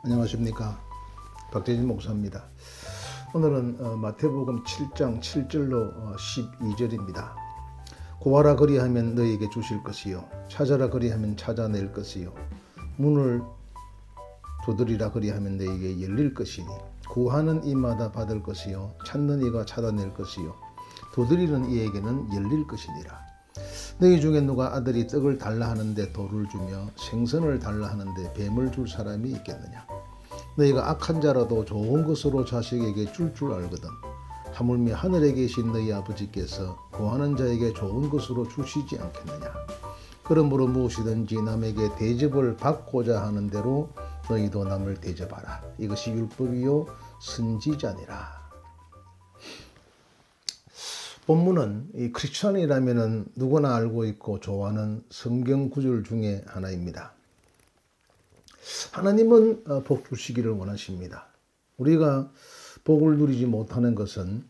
안녕하십니까, 박재진 목사입니다. 오늘은 마태복음 7장 7절로 12절입니다. 구하라 그리하면 너희에게 주실 것이요 찾아라 그리하면 찾아낼 것이요 문을 두드리라 그리하면 너희에게 열릴 것이니 구하는 이마다 받을 것이요 찾는 이가 찾아낼 것이요 두드리는 이에게는 열릴 것이니라. 너희 중에 누가 아들이 떡을 달라 하는데 돌을 주며 생선을 달라 하는데 뱀을 줄 사람이 있겠느냐. 너희가 악한 자라도 좋은 것으로 자식에게 줄 알거든. 하물며 하늘에 계신 너희 아버지께서 구하는 자에게 좋은 것으로 주시지 않겠느냐. 그러므로 무엇이든지 남에게 대접을 받고자 하는 대로 너희도 남을 대접하라. 이것이 율법이요 선지자니라. 본문은 이 크리스천이라면 누구나 알고 있고 좋아하는 성경 구절 중에 하나입니다. 하나님은 복 주시기를 원하십니다. 우리가 복을 누리지 못하는 것은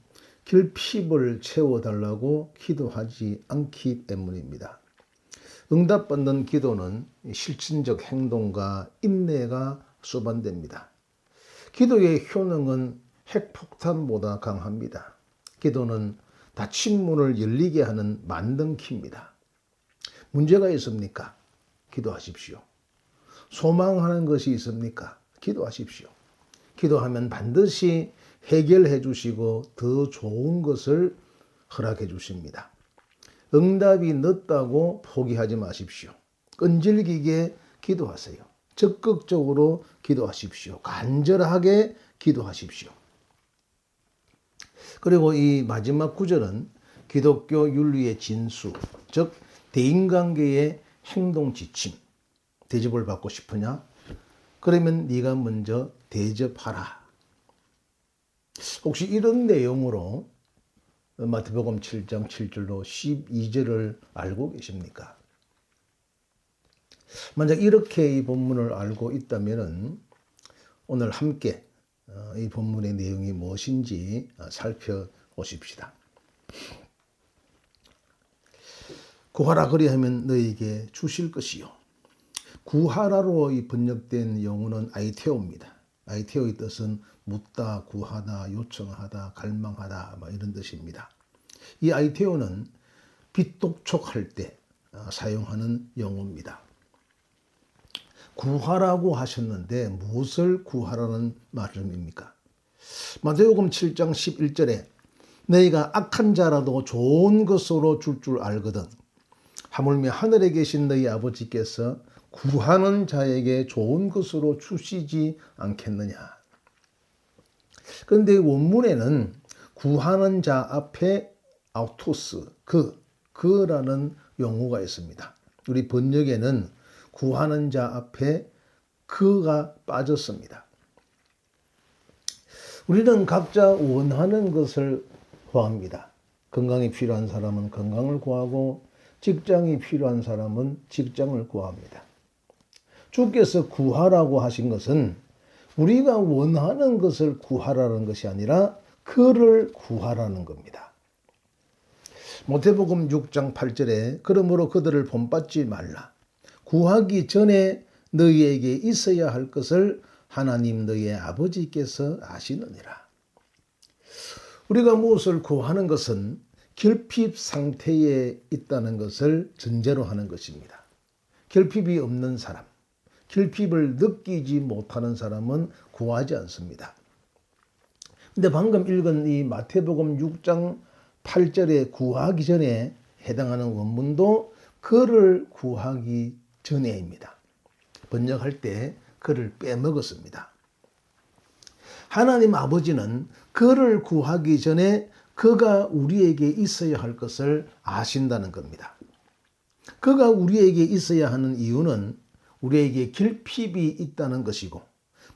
결핍을 채워달라고 기도하지 않기 때문입니다. 응답받는 기도는 실천적 행동과 인내가 수반됩니다. 기도의 효능은 핵폭탄보다 강합니다. 기도는 닫힌 문을 열리게 하는 만등키입니다. 문제가 있습니까? 기도하십시오. 소망하는 것이 있습니까? 기도하십시오. 기도하면 반드시 해결해 주시고 더 좋은 것을 허락해 주십니다. 응답이 늦다고 포기하지 마십시오. 끈질기게 기도하세요. 적극적으로 기도하십시오. 간절하게 기도하십시오. 그리고 이 마지막 구절은 기독교 윤리의 진수, 즉 대인관계의 행동 지침. 대접을 받고 싶으냐? 그러면 네가 먼저 대접하라. 혹시 이런 내용으로 마태복음 7장 7절로 12절을 알고 계십니까? 만약 이렇게 이 본문을 알고 있다면 오늘 함께 이 본문의 내용이 무엇인지 살펴보십시다. 구하라 그리하면 너희에게 주실 것이요. 구하라로 이 번역된 용어는 아이테오입니다. 아이테오의 뜻은 묻다, 구하다, 요청하다, 갈망하다 이런 뜻입니다. 이 아이테오는 빚독촉할 때 사용하는 용어입니다. 구하라고 하셨는데 무엇을 구하라는 말씀입니까? 마태복음 7장 11절에 너희가 악한 자라도 좋은 것으로 줄 알거든. 하물며 하늘에 계신 너희 아버지께서 구하는 자에게 좋은 것으로 주시지 않겠느냐. 그런데 원문에는 구하는 자 앞에 아우토스, 그라는 용어가 있습니다. 우리 번역에는 구하는 자 앞에 그가 빠졌습니다. 우리는 각자 원하는 것을 구합니다. 건강이 필요한 사람은 건강을 구하고 직장이 필요한 사람은 직장을 구합니다. 주께서 구하라고 하신 것은 우리가 원하는 것을 구하라는 것이 아니라 그를 구하라는 겁니다. 마태복음 6장 8절에 그러므로 그들을 본받지 말라. 구하기 전에 너희에게 있어야 할 것을 하나님 너희의 아버지께서 아시느니라. 우리가 무엇을 구하는 것은 결핍 상태에 있다는 것을 전제로 하는 것입니다. 결핍이 없는 사람, 결핍을 느끼지 못하는 사람은 구하지 않습니다. 근데 방금 읽은 이 마태복음 6장 8절에 구하기 전에 해당하는 원문도 그를 구하기 전에입니다. 번역할 때 그를 빼먹었습니다. 하나님 아버지는 그를 구하기 전에 그가 우리에게 있어야 할 것을 아신다는 겁니다. 그가 우리에게 있어야 하는 이유는 우리에게 결핍이 있다는 것이고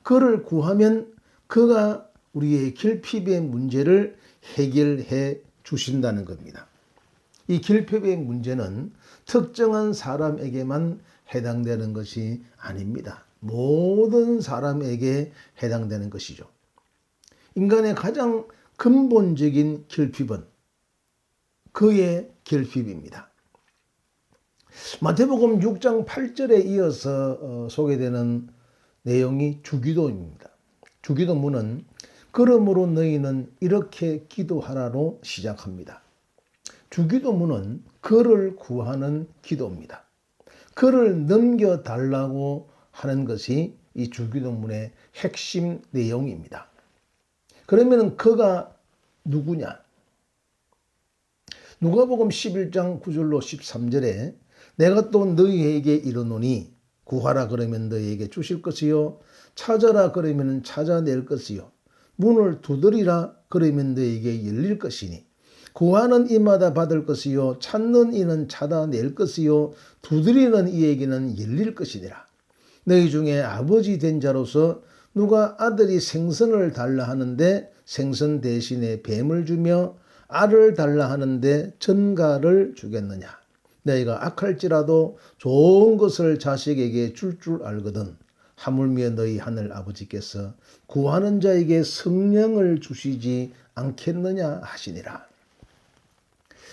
그를 구하면 그가 우리의 결핍의 문제를 해결해 주신다는 겁니다. 이 결핍의 문제는 특정한 사람에게만 해당되는 것이 아닙니다. 모든 사람에게 해당되는 것이죠. 인간의 가장 근본적인 결핍은 그의 결핍입니다. 마태복음 6장 8절에 이어서 소개되는 내용이 주기도입니다. 주기도문은 그러므로 너희는 이렇게 기도하라로 시작합니다. 주기도문은 그를 구하는 기도입니다. 그를 넘겨달라고 하는 것이 이 주기도문의 핵심 내용입니다. 그러면 그가 누구냐? 누가복음 11장 9절로 13절에 내가 또 너희에게 이르노니 구하라 그러면 너희에게 주실 것이요 찾아라 그러면 찾아낼 것이요 문을 두드리라 그러면 너희에게 열릴 것이니 구하는 이마다 받을 것이요 찾는 이는 찾아낼 것이요 두드리는 이에게는 열릴 것이니라. 너희 중에 아버지 된 자로서 누가 아들이 생선을 달라 하는데 생선 대신에 뱀을 주며 알을 달라 하는데 전갈을 주겠느냐. 너희가 악할지라도 좋은 것을 자식에게 줄 알거든 하물며 너희 하늘 아버지께서 구하는 자에게 성령을 주시지 않겠느냐 하시니라.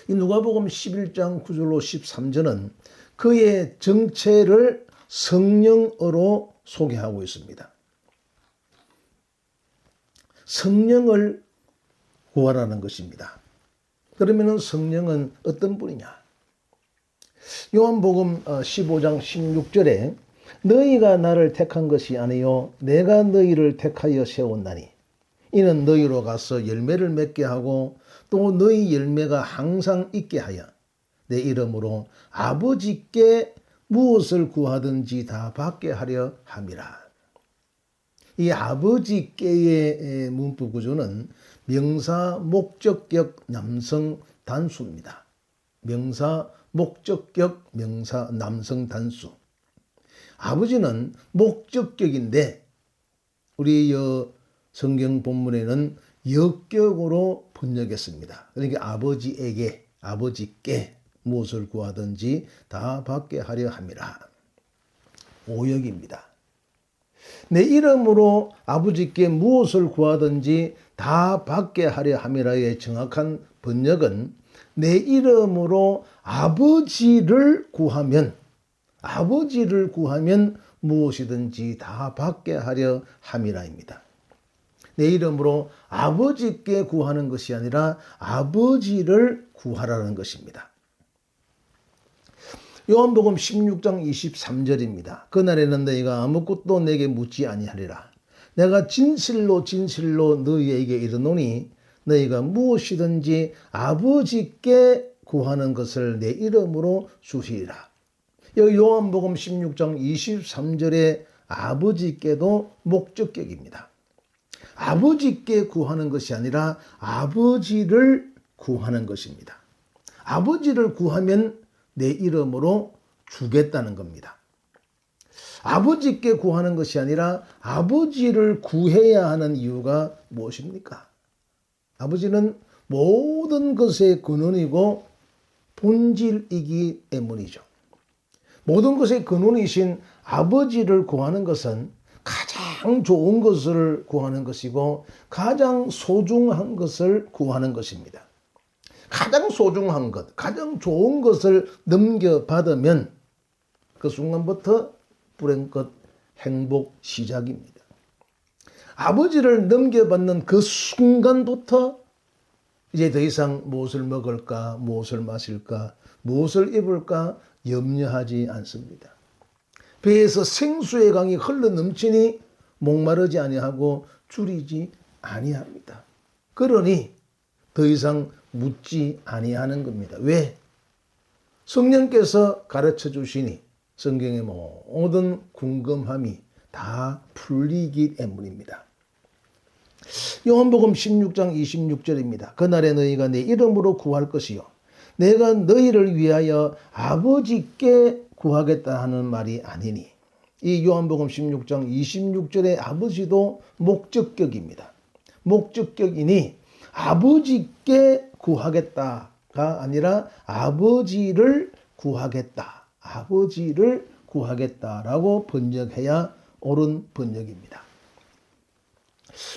이 누가복음 11장 9절로 13절은 그의 정체를 성령으로 소개하고 있습니다. 성령을 구하라는 것입니다. 그러면 성령은 어떤 분이냐? 요한복음 15장 16절에 너희가 나를 택한 것이 아니요 내가 너희를 택하여 세웠나니 이는 너희로 가서 열매를 맺게 하고 또 너희 열매가 항상 있게 하여 내 이름으로 아버지께 무엇을 구하든지 다 받게 하려 함이라. 이 아버지께의 문법 구조는 명사 목적격 남성 단수입니다. 명사 목적격 명사 남성 단수. 아버지는 목적격인데 우리 성경 본문에는 역격으로 번역했습니다. 그러니까 아버지에게 아버지께 무엇을 구하든지 다 받게 하려 함이라. 오역입니다. 내 이름으로 아버지께 무엇을 구하든지 다 받게 하려 함이라의 정확한 번역은 내 이름으로 아버지를 구하면 무엇이든지 다 받게 하려 함이라입니다. 내 이름으로 아버지께 구하는 것이 아니라 아버지를 구하라는 것입니다. 요한복음 16장 23절입니다. 그날에는 너희가 아무것도 내게 묻지 아니하리라. 내가 진실로 너희에게 이르노니 너희가 무엇이든지 아버지께 구하는 것을 내 이름으로 주시리라. 여기 요한복음 16장 23절에 아버지께도 목적격입니다. 아버지께 구하는 것이 아니라 아버지를 구하는 것입니다. 아버지를 구하면 내 이름으로 주겠다는 겁니다. 아버지께 구하는 것이 아니라 아버지를 구해야 하는 이유가 무엇입니까? 아버지는 모든 것의 근원이고 본질이기 때문이죠. 모든 것의 근원이신 아버지를 구하는 것은 가장 좋은 것을 구하는 것이고 가장 소중한 것을 구하는 것입니다. 가장 소중한 것, 가장 좋은 것을 넘겨받으면 그 순간부터 불행끝 행복 시작입니다. 아버지를 넘겨받는 그 순간부터 이제 더 이상 무엇을 먹을까, 무엇을 마실까, 무엇을 입을까 염려하지 않습니다. 배에서 생수의 강이 흘러 넘치니 목마르지 아니하고 줄이지 아니합니다. 그러니 더 이상 묻지 아니하는 겁니다. 왜? 성령께서 가르쳐 주시니 성경의 모든 궁금함이 다 풀리기 때문입니다. 요한복음 16장 26절입니다. 그날에 너희가 내 이름으로 구할 것이요 내가 너희를 위하여 아버지께 구하겠다 하는 말이 아니니. 이 요한복음 16장 26절의 아버지도 목적격입니다. 목적격이니 아버지께 구하겠다가 아니라 아버지를 구하겠다. 아버지를 구하겠다라고 번역해야 옳은 번역입니다.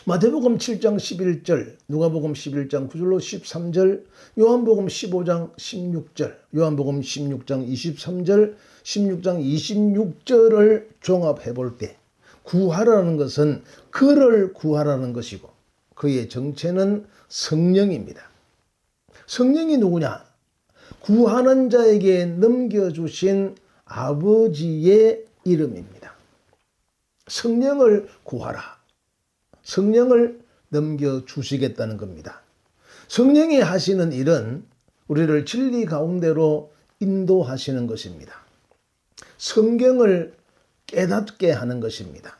마태복음 7장 11절, 누가복음 11장 9절로 13절, 요한복음 15장 16절, 요한복음 16장 23절, 16장 26절을 종합해 볼 때 구하라는 것은 그를 구하라는 것이고 그의 정체는 성령입니다. 성령이 누구냐? 구하는 자에게 넘겨주신 아버지의 이름입니다. 성령을 구하라. 성령을 넘겨주시겠다는 겁니다. 성령이 하시는 일은 우리를 진리 가운데로 인도하시는 것입니다. 성경을 깨닫게 하는 것입니다.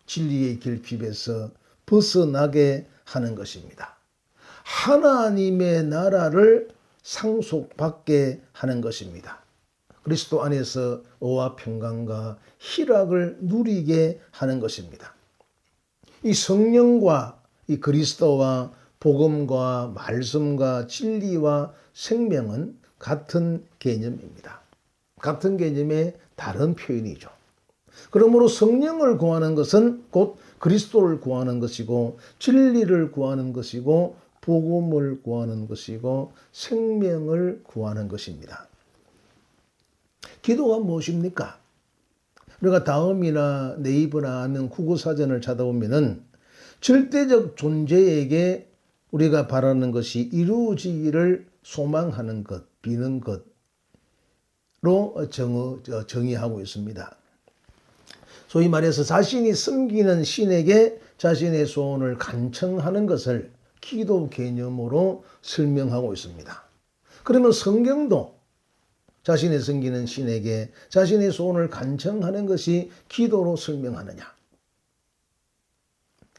진리의 결핍에서 벗어나게 하는 것입니다. 하나님의 나라를 상속받게 하는 것입니다. 그리스도 안에서 의와 평강과 희락을 누리게 하는 것입니다. 이 성령과 이 그리스도와 복음과 말씀과 진리와 생명은 같은 개념입니다. 같은 개념의 다른 표현이죠. 그러므로 성령을 구하는 것은 곧 그리스도를 구하는 것이고 진리를 구하는 것이고 복음을 구하는 것이고 생명을 구하는 것입니다. 기도가 무엇입니까? 우리가 다음이나 네이버나 아니면 국어사전을 찾아보면은 절대적 존재에게 우리가 바라는 것이 이루어지기를 소망하는 것, 비는 것로 정의하고 있습니다. 소위 말해서 자신이 섬기는 신에게 자신의 소원을 간청하는 것을 기도 개념으로 설명하고 있습니다. 그러면 성경도 자신의 섬기는 신에게 자신의 소원을 간청하는 것이 기도로 설명하느냐?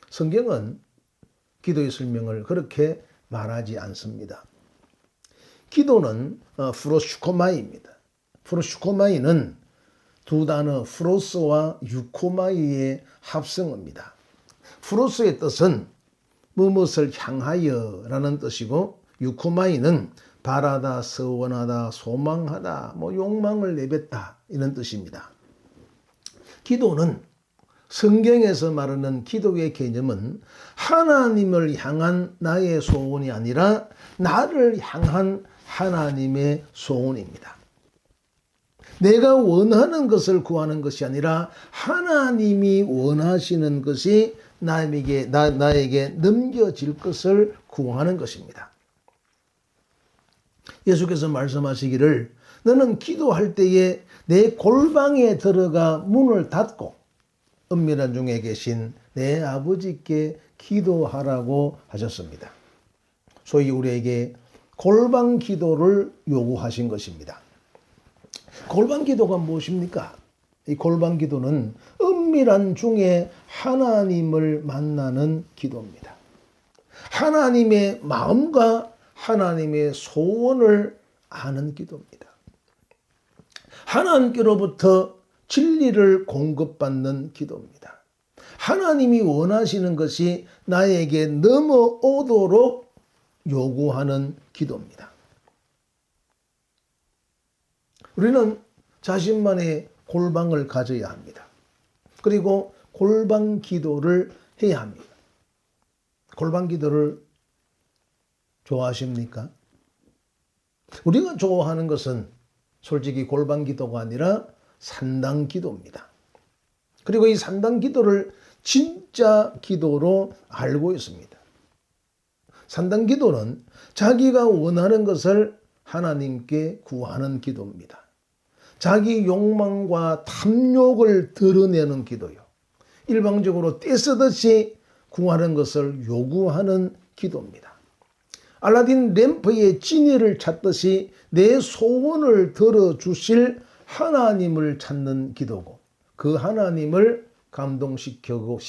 성경은 기도의 설명을 그렇게 말하지 않습니다. 기도는 프로슈코마이입니다. 프로슈코마이는 두 단어 프로스와 유코마이의 합성어입니다. 프로스의 뜻은 무엇을 향하여 라는 뜻이고 유코마이는 바라다, 서원하다, 소망하다, 욕망을 내뱉다 이런 뜻입니다. 기도는 성경에서 말하는 기도의 개념은 하나님을 향한 나의 소원이 아니라 나를 향한 하나님의 소원입니다. 내가 원하는 것을 구하는 것이 아니라 하나님이 원하시는 것이 나에게 넘겨질 것을 구하는 것입니다. 예수께서 말씀하시기를 너는 기도할 때에 내 골방에 들어가 문을 닫고 은밀한 중에 계신 내 아버지께 기도하라고 하셨습니다. 소위 우리에게 골방 기도를 요구하신 것입니다. 골방 기도가 무엇입니까? 이 골방 기도는 은밀한 중에 하나님을 만나는 기도입니다. 하나님의 마음과 하나님의 소원을 아는 기도입니다. 하나님께로부터 진리를 공급받는 기도입니다. 하나님이 원하시는 것이 나에게 넘어오도록 요구하는 기도입니다. 우리는 자신만의 골방을 가져야 합니다. 그리고 골방 기도를 해야 합니다. 골방 기도를 좋아하십니까? 우리가 좋아하는 것은 솔직히 골방 기도가 아니라 산당 기도입니다. 그리고 이 산당 기도를 진짜 기도로 알고 있습니다. 산당 기도는 자기가 원하는 것을 하나님께 구하는 기도입니다. 자기 욕망과 탐욕을 드러내는 기도요. 일방적으로 떼쓰듯이 구하는 것을 요구하는 기도입니다. 알라딘 램프의 지니를 찾듯이 내 소원을 들어주실 하나님을 찾는 기도고 그 하나님을 감동시키고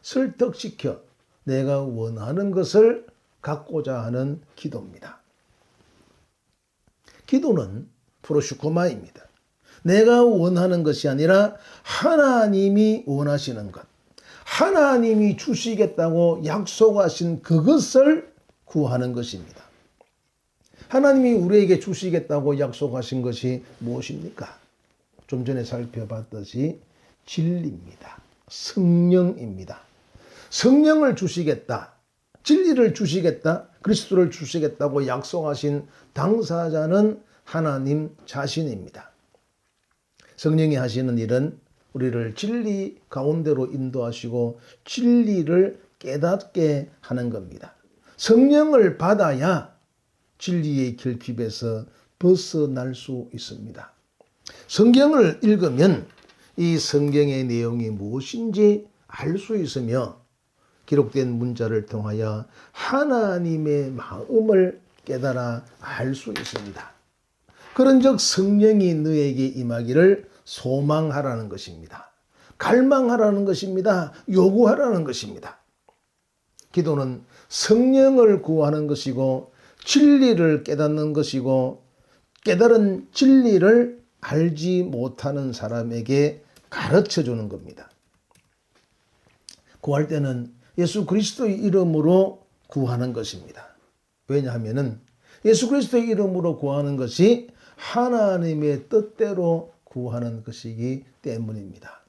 설득시켜 내가 원하는 것을 갖고자 하는 기도입니다. 기도는 프로슈코마입니다. 내가 원하는 것이 아니라 하나님이 원하시는 것, 하나님이 주시겠다고 약속하신 그것을 구하는 것입니다. 하나님이 우리에게 주시겠다고 약속하신 것이 무엇입니까? 좀 전에 살펴봤듯이 진리입니다. 성령입니다. 성령을 주시겠다, 진리를 주시겠다, 그리스도를 주시겠다고 약속하신 당사자는 하나님 자신입니다. 성령이 하시는 일은 우리를 진리 가운데로 인도하시고 진리를 깨닫게 하는 겁니다. 성령을 받아야 진리의 결핍에서 벗어날 수 있습니다. 성경을 읽으면 이 성경의 내용이 무엇인지 알 수 있으며 기록된 문자를 통하여 하나님의 마음을 깨달아 알 수 있습니다. 그런즉 성령이 너에게 임하기를 소망하라는 것입니다. 갈망하라는 것입니다. 요구하라는 것입니다. 기도는 성령을 구하는 것이고 진리를 깨닫는 것이고 깨달은 진리를 알지 못하는 사람에게 가르쳐 주는 겁니다. 구할 때는 예수 그리스도의 이름으로 구하는 것입니다. 왜냐하면 예수 그리스도의 이름으로 구하는 것이 하나님의 뜻대로 구하는 것이기 때문입니다.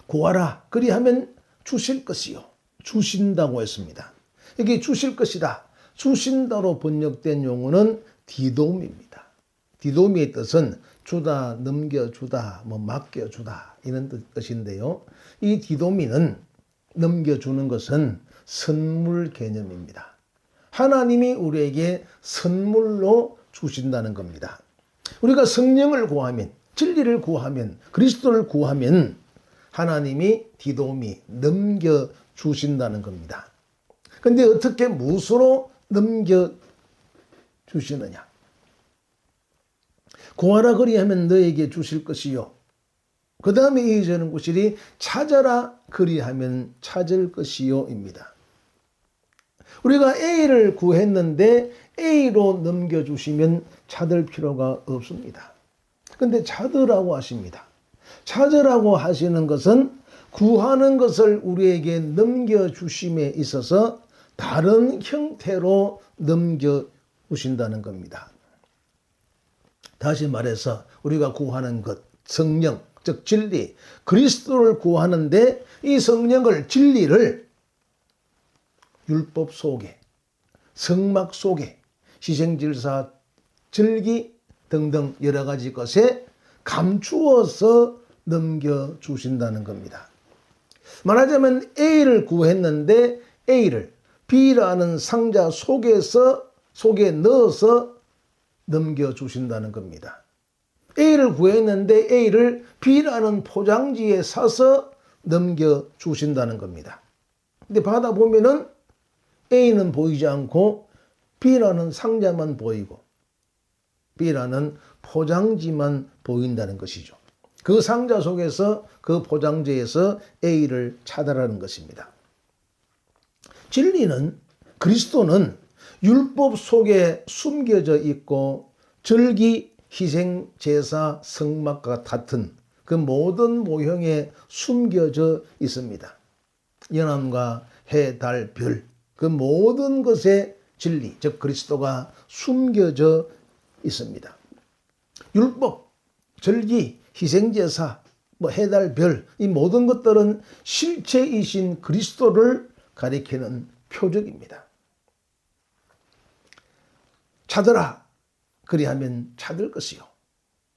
구하라 그리하면 주실 것이요. 주신다고 했습니다. 이게 주실 것이다. 주신다로 번역된 용어는 디돔입니다. 디돔의 뜻은 주다, 넘겨주다, 맡겨주다 이런 뜻인데요. 이 디도미는 넘겨주는 것은 선물 개념입니다. 하나님이 우리에게 선물로 주신다는 겁니다. 우리가 성령을 구하면, 진리를 구하면, 그리스도를 구하면 하나님이 디도미 넘겨주신다는 겁니다. 그런데 어떻게 무엇으로 넘겨주시느냐? 구하라 그리하면 너에게 주실 것이요. 그 다음에 이어지는 구절이 찾아라 그리하면 찾을 것이요입니다. 우리가 A를 구했는데 A로 넘겨주시면 찾을 필요가 없습니다. 그런데 찾으라고 하십니다. 찾으라고 하시는 것은 구하는 것을 우리에게 넘겨주심에 있어서 다른 형태로 넘겨주신다는 겁니다. 다시 말해서 우리가 구하는 것, 성령, 즉 진리, 그리스도를 구하는데 이 성령을, 진리를 율법 속에, 성막 속에, 희생질사, 절기 등등 여러 가지 것에 감추어서 넘겨주신다는 겁니다. 말하자면 A를 구했는데 A를 B라는 상자 속에 넣어서 넘겨주신다는 겁니다. A를 구했는데 A를 B라는 포장지에 싸서 넘겨주신다는 겁니다. 근데 받아보면은 A는 보이지 않고 B라는 상자만 보이고 B라는 포장지만 보인다는 것이죠. 그 상자 속에서 그 포장지에서 A를 찾아라는 것입니다. 진리는, 그리스도는 율법 속에 숨겨져 있고 절기, 희생, 제사, 성막과 같은 그 모든 모형에 숨겨져 있습니다. 연암과 해, 달, 별, 그 모든 것에 진리, 즉 그리스도가 숨겨져 있습니다. 율법, 절기, 희생제사, 해, 달, 별, 이 모든 것들은 실체이신 그리스도를 가리키는 표적입니다. 찾으라 그리하면 찾을 것이요.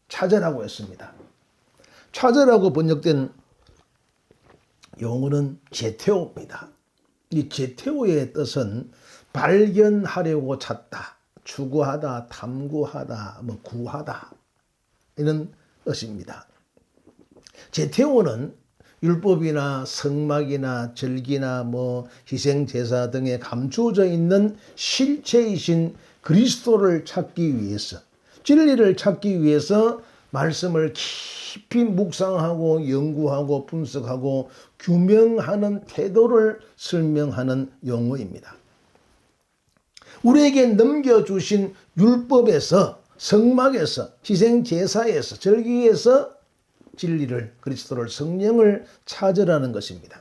찾으라고 했습니다. 찾으라고 번역된 용어는 제테오입니다. 이 제테오의 뜻은 발견하려고 찾다, 추구하다, 탐구하다, 구하다 이런 뜻입니다. 제테오는 율법이나 성막이나 절기나 희생제사 등에 감추어져 있는 실체이신 그리스도를 찾기 위해서, 진리를 찾기 위해서 말씀을 깊이 묵상하고 연구하고 분석하고 규명하는 태도를 설명하는 용어입니다. 우리에게 넘겨주신 율법에서, 성막에서, 희생제사에서, 절기에서 진리를, 그리스도를, 성령을 찾으라는 것입니다.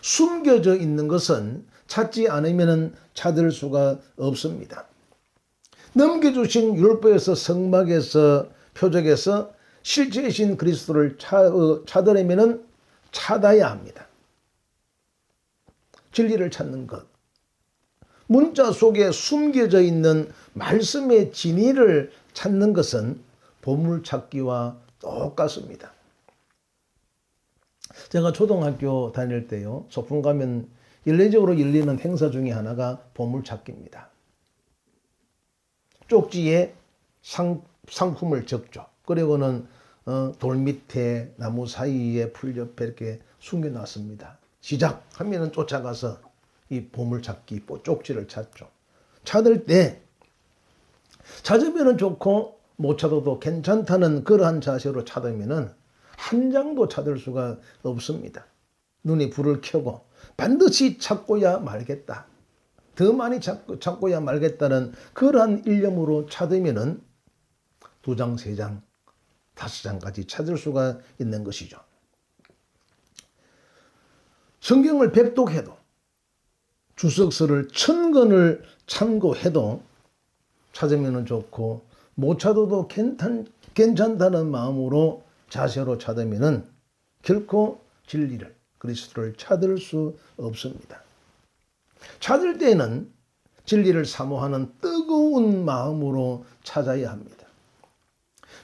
숨겨져 있는 것은 찾지 않으면 찾을 수가 없습니다. 넘겨주신 율법에서, 성막에서, 표적에서 실제이신 그리스도를 찾으려면 찾아야 합니다. 진리를 찾는 것, 문자 속에 숨겨져 있는 말씀의 진리를 찾는 것은 보물찾기와 똑같습니다. 제가 초등학교 다닐 때요, 소풍 가면 일례적으로 열리는 행사 중에 하나가 보물찾기입니다. 쪽지에 상품을 적죠. 그리고는 돌 밑에 나무 사이에 풀 옆에 이렇게 숨겨놨습니다. 시작하면은 쫓아가서 이 보물찾기 쪽지를 찾죠. 찾을 때 찾으면은 좋고 못 찾아도 괜찮다는 그러한 자세로 찾으면은 한 장도 찾을 수가 없습니다. 눈이 불을 켜고 반드시 찾고야 말겠다. 더 많이 찾고야 말겠다는 그러한 일념으로 찾으면은 2장, 3장, 5장까지 찾을 수가 있는 것이죠. 성경을 백독해도 주석서를 1000권을 참고해도 찾으면 좋고 못 찾아도 괜찮다는 마음으로 자세로 찾으면 결코 진리를, 그리스도를 찾을 수 없습니다. 찾을 때는 진리를 사모하는 뜨거운 마음으로 찾아야 합니다.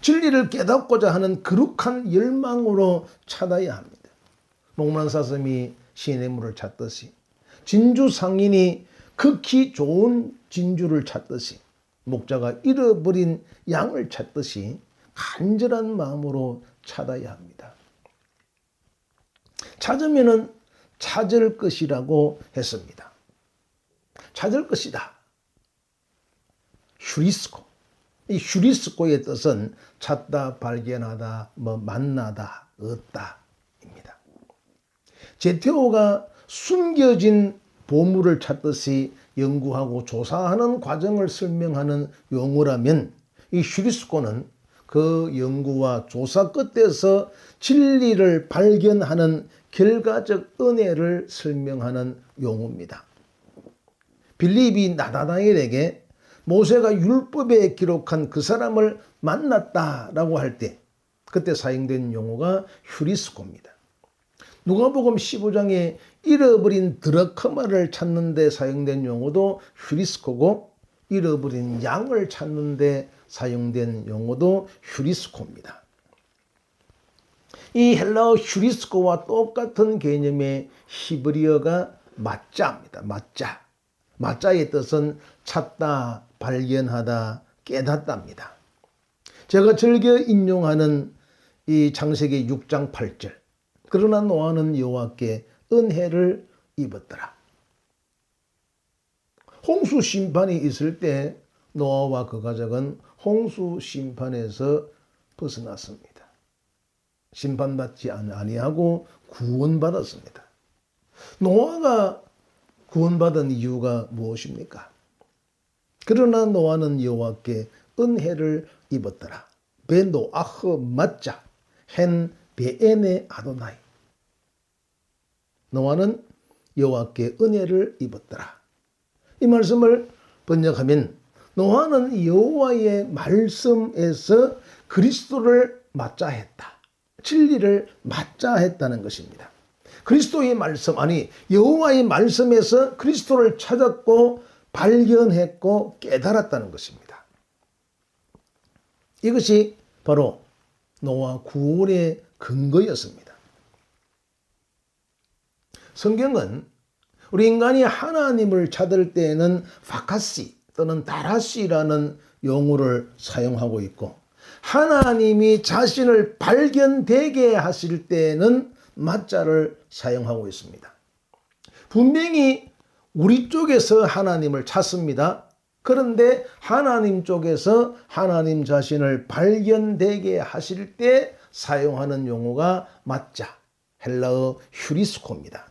진리를 깨닫고자 하는 거룩한 열망으로 찾아야 합니다. 목란사슴이 시냇물을 찾듯이, 진주상인이 극히 좋은 진주를 찾듯이, 목자가 잃어버린 양을 찾듯이 간절한 마음으로 찾아야 합니다. 찾으면은 찾을 것이라고 했습니다. 찾을 것이다. 휴리스코. 이 휴리스코의 뜻은 찾다, 발견하다, 만나다, 얻다입니다. 제테오가 숨겨진 보물을 찾듯이 연구하고 조사하는 과정을 설명하는 용어라면 이 휴리스코는 그 연구와 조사 끝에서 진리를 발견하는 결과적 은혜를 설명하는 용어입니다. 빌립이 나다나엘에게 모세가 율법에 기록한 그 사람을 만났다라고 할 때 그때 사용된 용어가 휴리스코입니다. 누가복음 15장에 잃어버린 드라크마를 찾는 데 사용된 용어도 휴리스코고 잃어버린 양을 찾는 데 사용된 용어도 휴리스코입니다. 이 헬라어 휴리스코와 똑같은 개념의 히브리어가 마짜입니다. 마짜. 마짜의 뜻은 찾다, 발견하다, 깨닫다입니다. 제가 즐겨 인용하는 이 창세기 6장 8절. 그러나 노아는 여호와께 은혜를 입었더라. 홍수 심판이 있을 때 노아와 그 가족은 홍수 심판에서 벗어났습니다. 심판받지 아니하고 구원받았습니다. 노아가 구원받은 이유가 무엇입니까? 그러나 노아는 여호와께 은혜를 입었더라. 베노아흐 맞자 헨 베에네 아도나이. 노아는 여호와께 은혜를 입었더라. 이 말씀을 번역하면 노아는 여호와의 말씀에서 그리스도를 맞자했다. 진리를 맞자했다는 것입니다. 그리스도의 말씀, 여호와의 말씀에서 그리스도를 찾았고 발견했고 깨달았다는 것입니다. 이것이 바로 노아 구원의 근거였습니다. 성경은 우리 인간이 하나님을 찾을 때에는 파카시 또는 다라시라는 용어를 사용하고 있고, 하나님이 자신을 발견되게 하실 때에는 맞자를 사용하고 있습니다. 분명히 우리 쪽에서 하나님을 찾습니다. 그런데 하나님 쪽에서 하나님 자신을 발견되게 하실 때 사용하는 용어가 맞자, 헬라어 휴리스코입니다.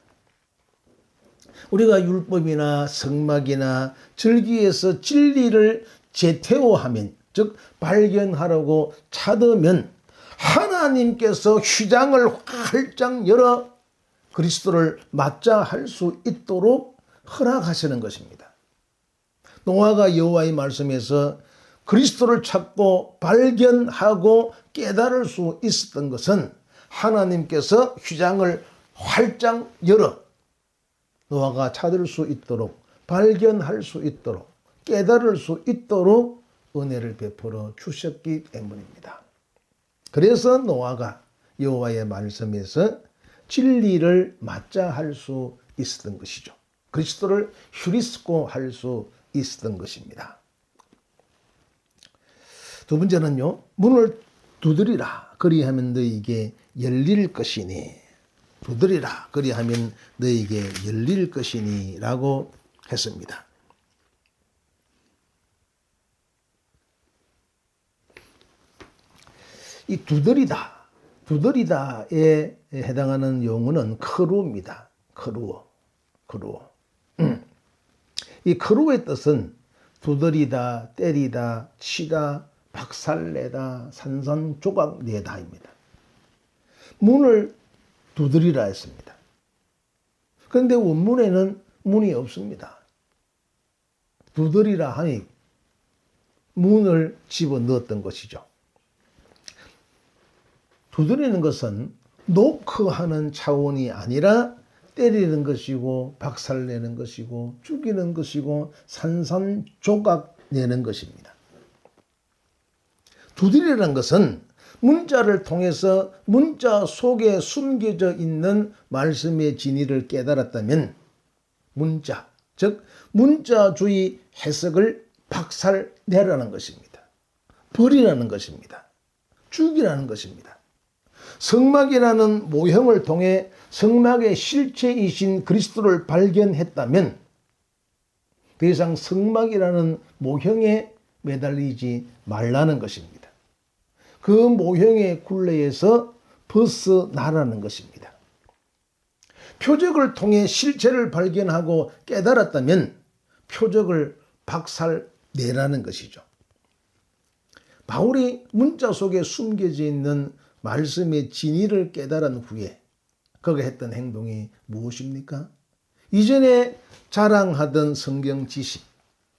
우리가 율법이나 성막이나 절기에서 진리를 제테오하면, 즉 발견하라고 찾으면 하나님께서 휘장을 활짝 열어 그리스도를 맞자 할 수 있도록 허락하시는 것입니다. 노아가 여호와의 말씀에서 그리스도를 찾고 발견하고 깨달을 수 있었던 것은 하나님께서 휘장을 활짝 열어 노아가 찾을 수 있도록, 발견할 수 있도록, 깨달을 수 있도록 은혜를 베풀어 주셨기 때문입니다. 그래서 노아가 여호와의 말씀에서 진리를 맞자 할 수 있었던 것이죠. 그리스도를 휴리스코 할 수 있었던 것입니다. 두 번째는요, 문을 두드리라 그리하면 너희에게 열릴 것이니, 두드리라 그리하면 너희에게 열릴 것이니 라고 했습니다. 이 두드리다에 해당하는 용어는 크루입니다. 크루어. 이 크루의 뜻은 두드리다, 때리다, 치다, 박살내다, 산산조각 내다입니다. 문을 두드리라 했습니다. 그런데 원문에는 문이 없습니다. 두드리라 하니 문을 집어넣었던 것이죠. 두드리는 것은 노크하는 차원이 아니라 때리는 것이고 박살내는 것이고 죽이는 것이고 산산조각 내는 것입니다. 두드리라는 것은 문자를 통해서 문자 속에 숨겨져 있는 말씀의 진리를 깨달았다면 문자, 즉 문자주의 해석을 박살내라는 것입니다. 버리라는 것입니다. 죽이라는 것입니다. 성막이라는 모형을 통해 성막의 실체이신 그리스도를 발견했다면 더 이상 성막이라는 모형에 매달리지 말라는 것입니다. 그 모형의 굴레에서 벗어나라는 것입니다. 표적을 통해 실체를 발견하고 깨달았다면 표적을 박살내라는 것이죠. 바울이 문자 속에 숨겨져 있는 말씀의 진리를 깨달은 후에 그가 했던 행동이 무엇입니까? 이전에 자랑하던 성경 지식,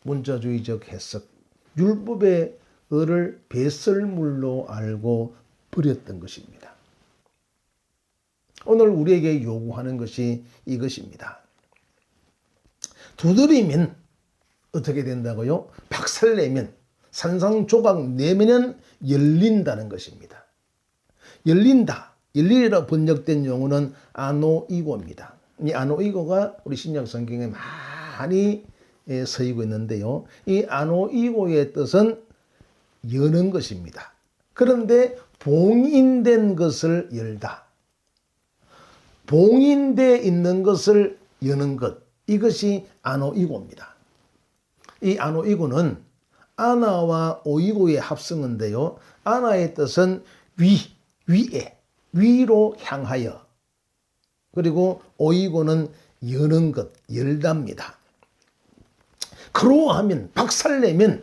문자주의적 해석, 율법의 을을 배설물로 알고 버렸던 것입니다. 오늘 우리에게 요구하는 것이 이것입니다. 두드리면 어떻게 된다고요? 박살내면, 산산조각 내면 열린다는 것입니다. 열린다, 열리라 번역된 용어는 아노이고입니다. 이 아노이고가 우리 신약 성경에 많이 쓰이고 있는데요. 이 아노이고의 뜻은 여는 것입니다. 그런데 봉인된 것을 열다, 봉인되어 있는 것을 여는 것, 이것이 아노이고입니다. 이 아노이고는 아나와 오이고의 합성어인데요. 아나의 뜻은 위에, 위로 향하여, 그리고 오이고는 여는 것, 열답니다. 그러하면, 박살내면,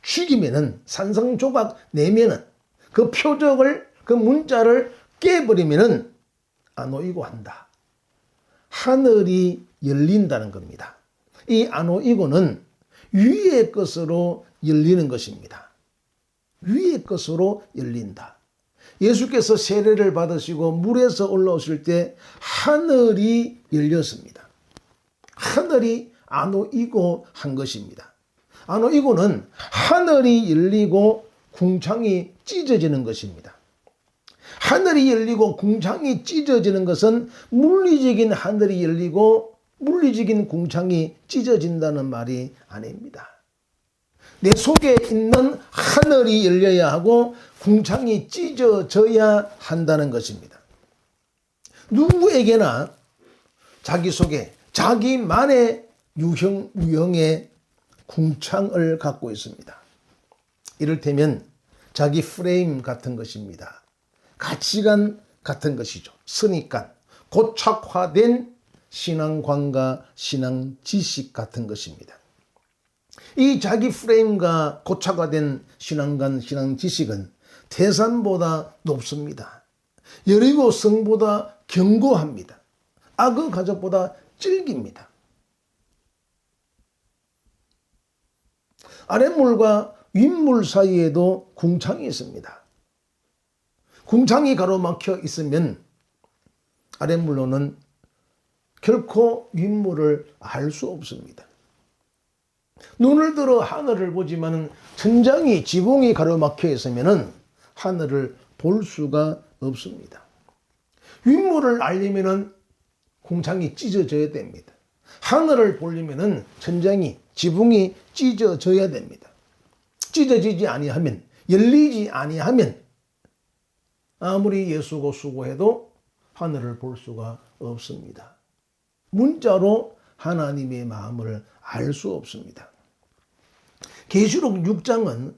죽이면은, 산성조각 내면은, 그 표적을, 그 문자를 깨버리면은 아노이고 한다. 하늘이 열린다는 겁니다. 이 아노이고는 위의 것으로 열리는 것입니다. 위의 것으로 열린다. 예수께서 세례를 받으시고 물에서 올라오실 때 하늘이 열렸습니다. 하늘이 아노이고 한 것입니다. 아노이고는 하늘이 열리고 궁창이 찢어지는 것입니다. 하늘이 열리고 궁창이 찢어지는 것은 물리적인 하늘이 열리고 물리적인 궁창이 찢어진다는 말이 아닙니다. 내 속에 있는 하늘이 열려야 하고 궁창이 찢어져야 한다는 것입니다. 누구에게나 자기 속에 자기만의 유형의 궁창을 갖고 있습니다. 이를테면 자기 프레임 같은 것입니다. 가치관 같은 것이죠. 선입관, 고착화된 신앙관과 신앙 지식 같은 것입니다. 이 자기 프레임과 고착화된 신앙관, 신앙 지식은 태산보다 높습니다. 여리고 성보다 견고합니다. 악의 가족보다 질깁니다. 아랫물과 윗물 사이에도 궁창이 있습니다. 궁창이 가로막혀 있으면 아랫물로는 결코 윗물을 알 수 없습니다. 눈을 들어 하늘을 보지만 천장이 지붕이 가로막혀 있으면 하늘을 볼 수가 없습니다. 윗물을 알려면은 궁창이 찢어져야 됩니다. 하늘을 보려면은 천장이 지붕이 찢어져야 됩니다. 찢어지지 아니하면, 열리지 아니하면 아무리 예수고 수고해도 하늘을 볼 수가 없습니다. 문자로 하나님의 마음을 알 수 없습니다. 계시록 6장은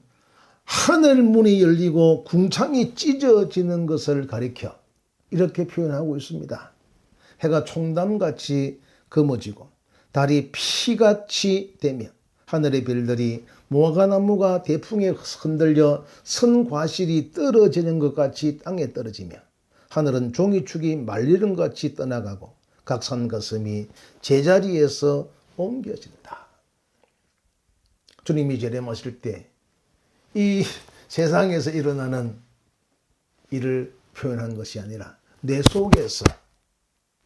하늘 문이 열리고 궁창이 찢어지는 것을 가리켜 이렇게 표현하고 있습니다. 해가 총담같이 검어지고 달이 피같이 되며 하늘의 별들이 무화과나무가 대풍에 흔들려 선과실이 떨어지는 것 같이 땅에 떨어지며 하늘은 종이축이 말리는 것 같이 떠나가고 각 산가슴이 제자리에서 옮겨진다. 주님이 재림하실 때 이 세상에서 일어나는 일을 표현한 것이 아니라 내 속에서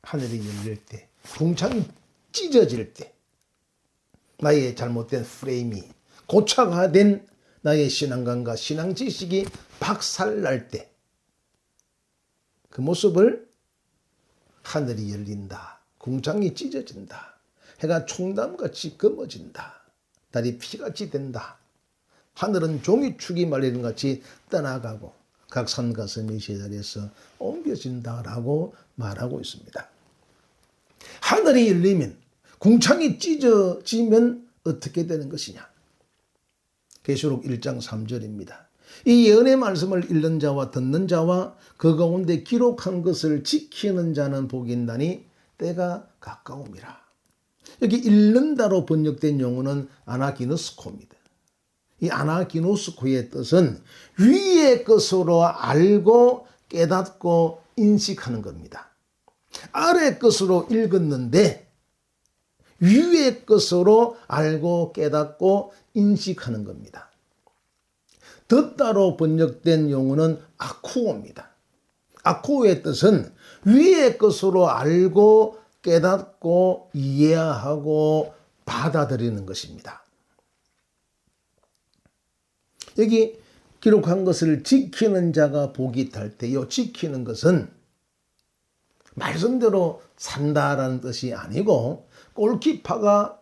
하늘이 열릴 때, 궁창이 찢어질 때, 나의 잘못된 프레임이 고착화된 나의 신앙관과 신앙 지식이 박살날 때 그 모습을 하늘이 열린다, 궁창이 찢어진다, 해가 총담같이 검어진다, 달이 피같이 된다, 하늘은 종이축이 말리는 같이 떠나가고 각 산가슴이 제자리에서 옮겨진다라고 말하고 있습니다. 하늘이 열리면, 궁창이 찢어지면 어떻게 되는 것이냐? 계시록 1장 3절입니다. 이 예언의 말씀을 읽는 자와 듣는 자와 그 가운데 기록한 것을 지키는 자는 복이 있나니 때가 가까움이라. 여기 읽는다로 번역된 용어는 아나기노스코입니다. 이 아나기노스코의 뜻은 위의 것으로 알고 깨닫고 인식하는 겁니다. 아래 것으로 읽었는데 위의 것으로 알고 깨닫고 인식하는 겁니다. 듣다로 번역된 용어는 아쿠오입니다. 아쿠오의 뜻은 위의 것으로 알고 깨닫고 이해하고 받아들이는 것입니다. 여기 기록한 것을 지키는 자가 복이 있다 때요. 지키는 것은 말씀대로 산다라는 뜻이 아니고 골키퍼가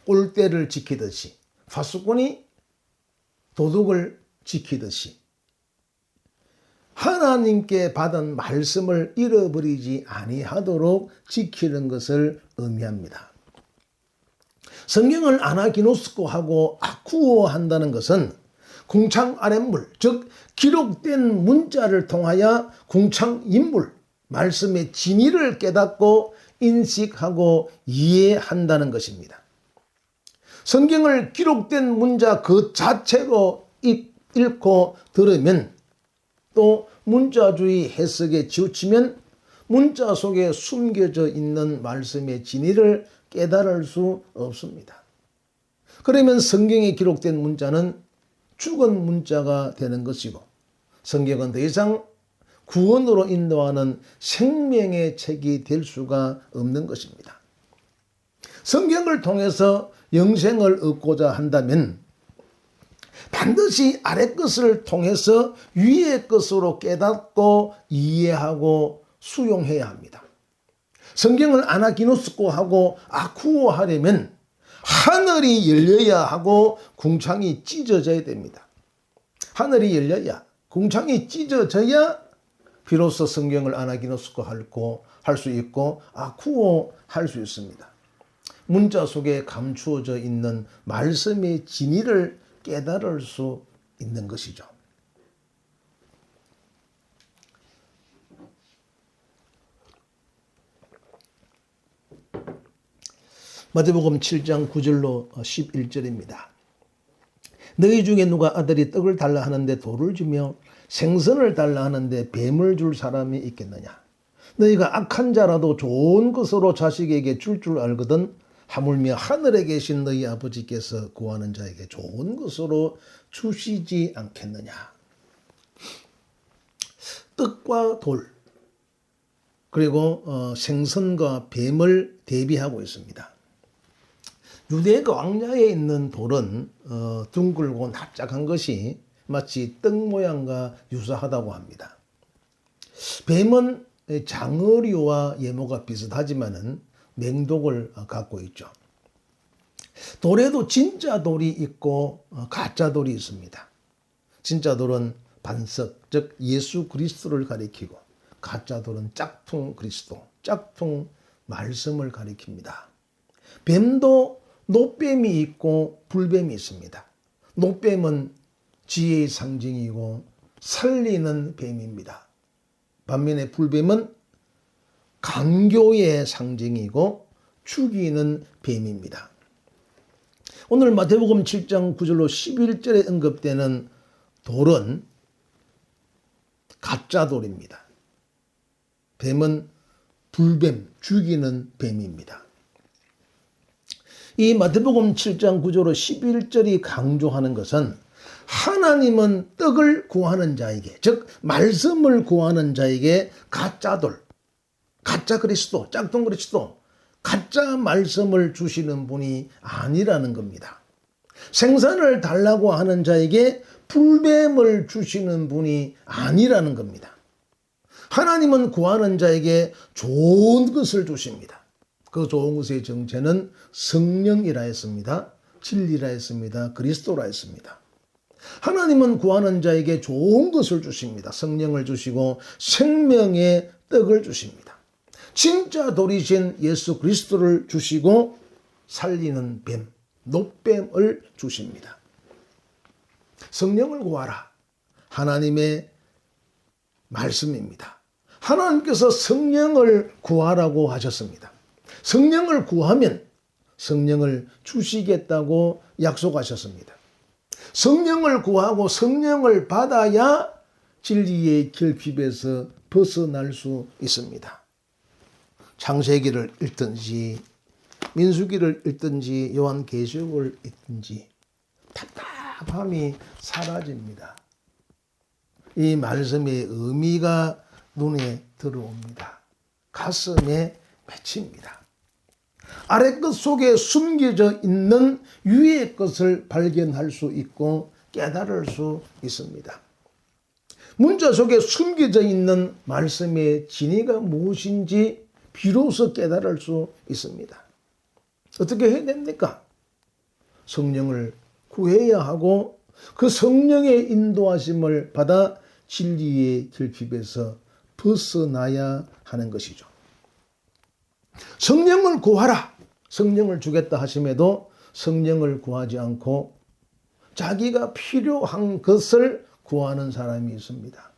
골대를 지키듯이 파수꾼이 도둑을 지키듯이 하나님께 받은 말씀을 잃어버리지 아니하도록 지키는 것을 의미합니다. 성경을 아나기노스코하고 아쿠오 한다는 것은 궁창 아랫물, 즉 기록된 문자를 통하여 궁창 인물, 말씀의 진리를 깨닫고 인식하고 이해한다는 것입니다. 성경을 기록된 문자 그 자체로 읽고 들으면 또 문자주의 해석에 치우치면 문자 속에 숨겨져 있는 말씀의 진리를 깨달을 수 없습니다. 그러면 성경에 기록된 문자는 죽은 문자가 되는 것이고 성경은 더 이상 구원으로 인도하는 생명의 책이 될 수가 없는 것입니다. 성경을 통해서 영생을 얻고자 한다면 반드시 아래 것을 통해서 위의 것으로 깨닫고 이해하고 수용해야 합니다. 성경을 아나기노스코하고 아쿠오하려면 하늘이 열려야 하고 궁창이 찢어져야 됩니다. 하늘이 열려야, 궁창이 찢어져야 비로소 성경을 아나기노스코 할 수 있고 아쿠오 할 수 있습니다. 문자 속에 감추어져 있는 말씀의 진리를 깨달을 수 있는 것이죠. 마태복음 7장 9절로 11절입니다. 너희 중에 누가 아들이 떡을 달라 하는데 돌을 주며 생선을 달라 하는데 뱀을 줄 사람이 있겠느냐? 너희가 악한 자라도 좋은 것으로 자식에게 줄 알거든 하물며 하늘에 계신 너희 아버지께서 구하는 자에게 좋은 것으로 주시지 않겠느냐? 떡과 돌 그리고 생선과 뱀을 대비하고 있습니다. 유대 광야에 있는 돌은 둥글고 납작한 것이 마치 떡 모양과 유사하다고 합니다. 뱀은 장어리와 예모가 비슷하지만은 맹독을 갖고 있죠. 돌에도 진짜 돌이 있고 가짜 돌이 있습니다. 진짜 돌은 반석, 즉 예수 그리스도를 가리키고 가짜 돌은 짝퉁 그리스도, 짝퉁 말씀을 가리킵니다. 뱀도 노뱀이 있고 불뱀이 있습니다. 노뱀은 지혜의 상징이고 살리는 뱀입니다. 반면에 불뱀은 강교의 상징이고 죽이는 뱀입니다. 오늘 마태복음 7장 9절로 11절에 언급되는 돌은 가짜 돌입니다. 뱀은 불뱀, 죽이는 뱀입니다. 이 마태복음 7장 9절로 11절이 강조하는 것은 하나님은 떡을 구하는 자에게, 즉 말씀을 구하는 자에게 가짜 돌, 가짜 그리스도, 짝퉁 그리스도, 가짜 말씀을 주시는 분이 아니라는 겁니다. 생선을 달라고 하는 자에게 불뱀을 주시는 분이 아니라는 겁니다. 하나님은 구하는 자에게 좋은 것을 주십니다. 그 좋은 것의 정체는 성령이라 했습니다. 진리라 했습니다. 그리스도라 했습니다. 하나님은 구하는 자에게 좋은 것을 주십니다. 성령을 주시고 생명의 떡을 주십니다. 진짜 돌이신 예수 그리스도를 주시고 살리는 뱀, 노뱀을 주십니다. 성령을 구하라. 하나님의 말씀입니다. 하나님께서 성령을 구하라고 하셨습니다. 성령을 구하면 성령을 주시겠다고 약속하셨습니다. 성령을 구하고 성령을 받아야 진리의 결핍에서 벗어날 수 있습니다. 창세기를 읽든지 민수기를 읽든지 요한계시록을 읽든지 답답함이 사라집니다. 이 말씀의 의미가 눈에 들어옵니다. 가슴에 맺힙니다. 아래 것 속에 숨겨져 있는 위의 것을 발견할 수 있고 깨달을 수 있습니다. 문자 속에 숨겨져 있는 말씀의 진리가 무엇인지 비로소 깨달을 수 있습니다. 어떻게 해야 됩니까? 성령을 구해야 하고 그 성령의 인도하심을 받아 진리의 결핍에서 벗어나야 하는 것이죠. 성령을 구하라. 성령을 주겠다 하심에도 성령을 구하지 않고 자기가 필요한 것을 구하는 사람이 있습니다.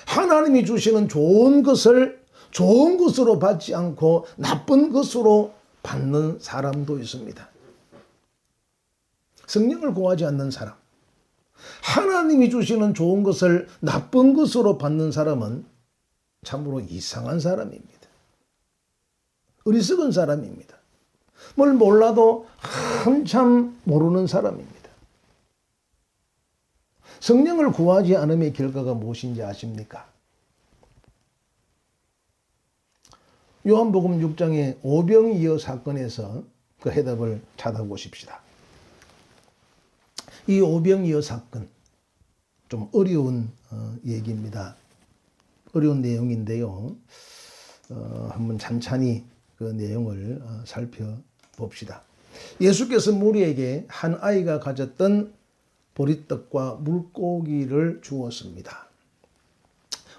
하나님이 주시는 좋은 것을 좋은 것으로 받지 않고 나쁜 것으로 받는 사람도 있습니다. 성령을 구하지 않는 사람, 하나님이 주시는 좋은 것을 나쁜 것으로 받는 사람은 참으로 이상한 사람입니다. 어리석은 사람입니다. 뭘 몰라도 한참 모르는 사람입니다. 성령을 구하지 않음의 결과가 무엇인지 아십니까? 요한복음 6장의 오병이어 사건에서 그 해답을 찾아보십시다. 이 오병이어 사건, 좀 어려운 얘기입니다. 어려운 내용인데요. 한번 찬찬히 그 내용을 살펴봅시다. 예수께서 무리에게 한 아이가 가졌던 보리떡과 물고기를 주었습니다.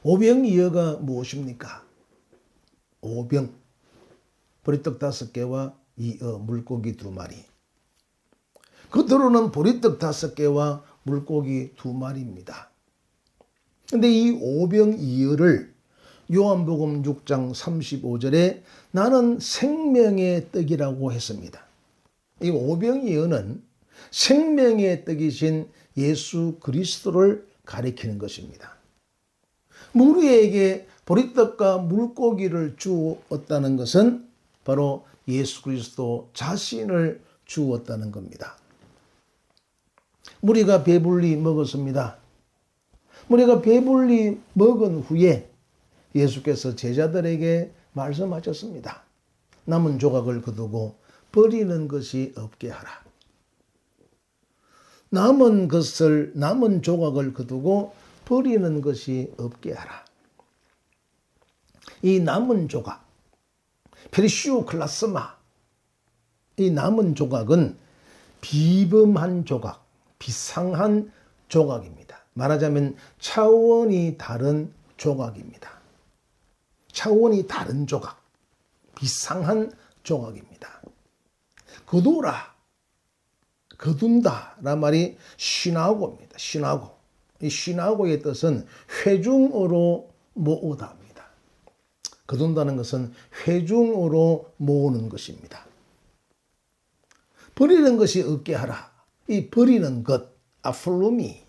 오병이어가 무엇입니까? 오병, 보리떡 5개와 이어 물고기 2마리. 겉으로는 보리떡 5개와 물고기 2마리입니다. 그런데 이 오병이어를 요한복음 6장 35절에 나는 생명의 떡이라고 했습니다. 이 오병이어는 생명의 떡이신 예수 그리스도를 가리키는 것입니다. 무리에게 보리떡과 물고기를 주었다는 것은 바로 예수 그리스도 자신을 주었다는 겁니다. 무리가 배불리 먹었습니다. 무리가 배불리 먹은 후에 예수께서 제자들에게 말씀하셨습니다. 남은 조각을 거두고 버리는 것이 없게 하라. 남은 조각을 거두고 버리는 것이 없게 하라. 이 남은 조각, 페르시오 클라스마, 이 남은 조각은 비범한 조각, 비상한 조각입니다. 말하자면 차원이 다른 조각입니다. 차원이 다른 조각, 비상한 조각입니다. 거두라, 거둔다 라는 말이 시나고입니다. 시나고. 이 시나고의 뜻은 회중으로 모으다 합니다. 거둔다는 것은 회중으로 모으는 것입니다. 버리는 것이 없게 하라. 이 버리는 것, 아플루미.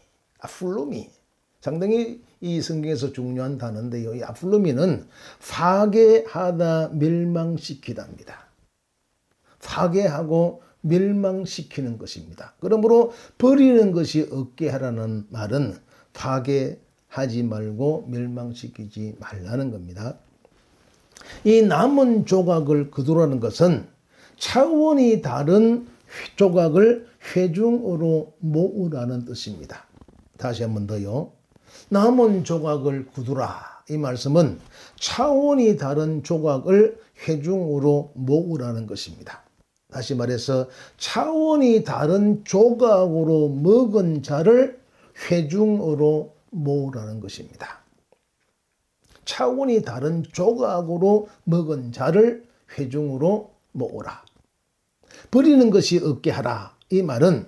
상당히 이 성경에서 중요한 단어인데요. 이 아플루미는 파괴하다, 멸망시키다입니다. 파괴하고 멸망시키는 것입니다. 그러므로 버리는 것이 없게 하라는 말은 파괴하지 말고 멸망시키지 말라는 겁니다. 이 남은 조각을 거두라는 것은 차원이 다른 조각을 회중으로 모으라는 뜻입니다. 다시 한 번 더요. 남은 조각을 거두라. 이 말씀은 차원이 다른 조각을 회중으로 모으라는 것입니다. 다시 말해서 차원이 다른 조각으로 먹은 자를 회중으로 모으라는 것입니다. 차원이 다른 조각으로 먹은 자를 회중으로 모으라. 버리는 것이 없게 하라. 이 말은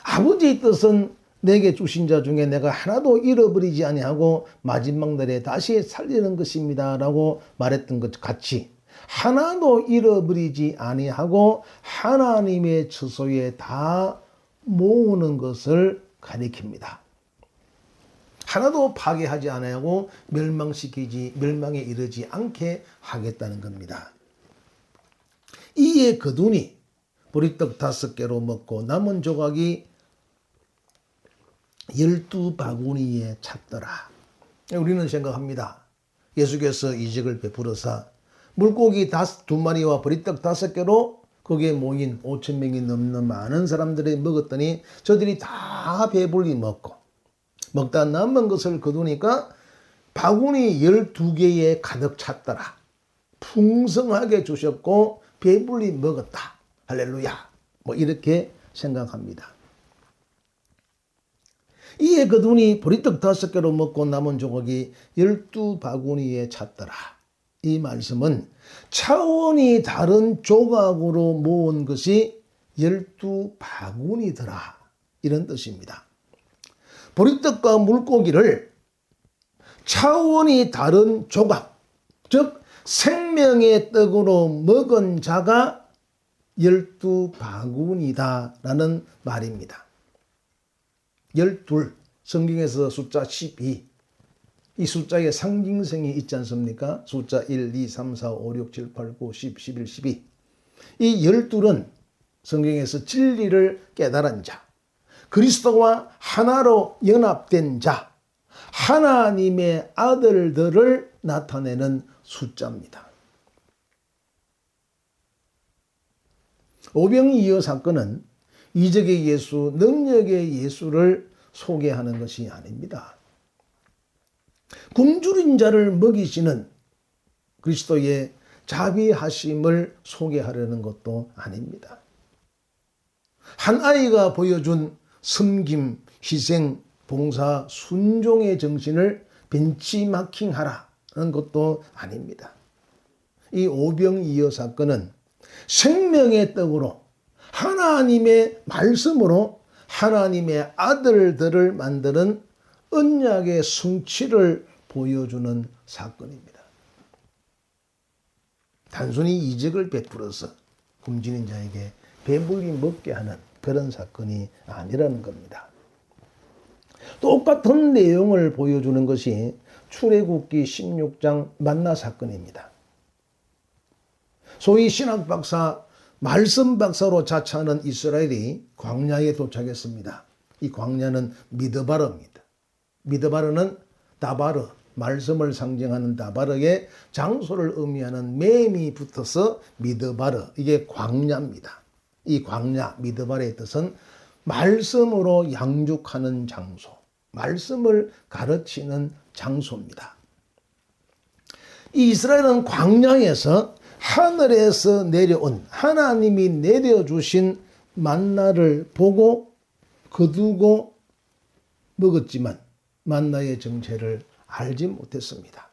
아버지의 뜻은 내게 주신 자 중에 내가 하나도 잃어버리지 아니하고 마지막 날에 다시 살리는 것입니다 라고 말했던 것 같이 하나도 잃어버리지 아니하고 하나님의 처소에 다 모으는 것을 가리킵니다. 하나도 파괴하지 아니하고 멸망에 이르지 않게 하겠다는 겁니다. 이에 거두니 보리떡 5개로 먹고 남은 조각이 12바구니에 찼더라. 우리는 생각합니다. 예수께서 이적을 베풀어서 물고기 2마리와 보리떡 5개로 거기에 모인 5,000명이 넘는 많은 사람들이 먹었더니 저들이 다 배불리 먹고 먹다 남은 것을 거두니까 바구니 12개에 가득 찼더라. 풍성하게 주셨고 배불리 먹었다. 할렐루야. 이렇게 생각합니다. 이에 거두니 보리떡 5개로 먹고 남은 조각이 12바구니에 찼더라. 이 말씀은 차원이 다른 조각으로 모은 것이 12바구니더라. 이런 뜻입니다. 보리떡과 물고기를 차원이 다른 조각, 즉 생명의 떡으로 먹은 자가 12바구니다라는 말입니다. 12, 성경에서 숫자 12, 이 숫자에 상징성이 있지 않습니까? 숫자 1, 2, 3, 4, 5, 6, 7, 8, 9, 10, 11, 12. 이 12는 성경에서 진리를 깨달은 자, 그리스도와 하나로 연합된 자, 하나님의 아들들을 나타내는 숫자입니다. 오병이어 사건은 이적의 예수, 능력의 예수를 소개하는 것이 아닙니다. 굶주린 자를 먹이시는 그리스도의 자비하심을 소개하려는 것도 아닙니다. 한 아이가 보여준 섬김, 희생, 봉사, 순종의 정신을 벤치마킹하라는 것도 아닙니다. 이 오병이어 사건은 생명의 떡으로 하나님의 말씀으로 하나님의 아들들을 만드는 언약의 성취를 보여주는 사건입니다. 단순히 이적을 베풀어서 굶주린 자에게 배불리 먹게 하는 그런 사건이 아니라는 겁니다. 똑같은 내용을 보여주는 것이 출애굽기 16장 만나 사건입니다. 소위 신학 박사, 말씀 박사로 자처하는 이스라엘이 광야에 도착했습니다. 이 광야는 미드바르입니다. 미드바르는 다바르, 말씀을 상징하는 다바르에 장소를 의미하는 맴이 붙어서 미드바르, 이게 광야입니다. 이 광야 미드발의 뜻은 말씀으로 양육하는 장소, 말씀을 가르치는 장소입니다. 이 이스라엘은 광야에서 하늘에서 내려온 하나님이 내려주신 만나를 보고 거두고 먹었지만 만나의 정체를 알지 못했습니다.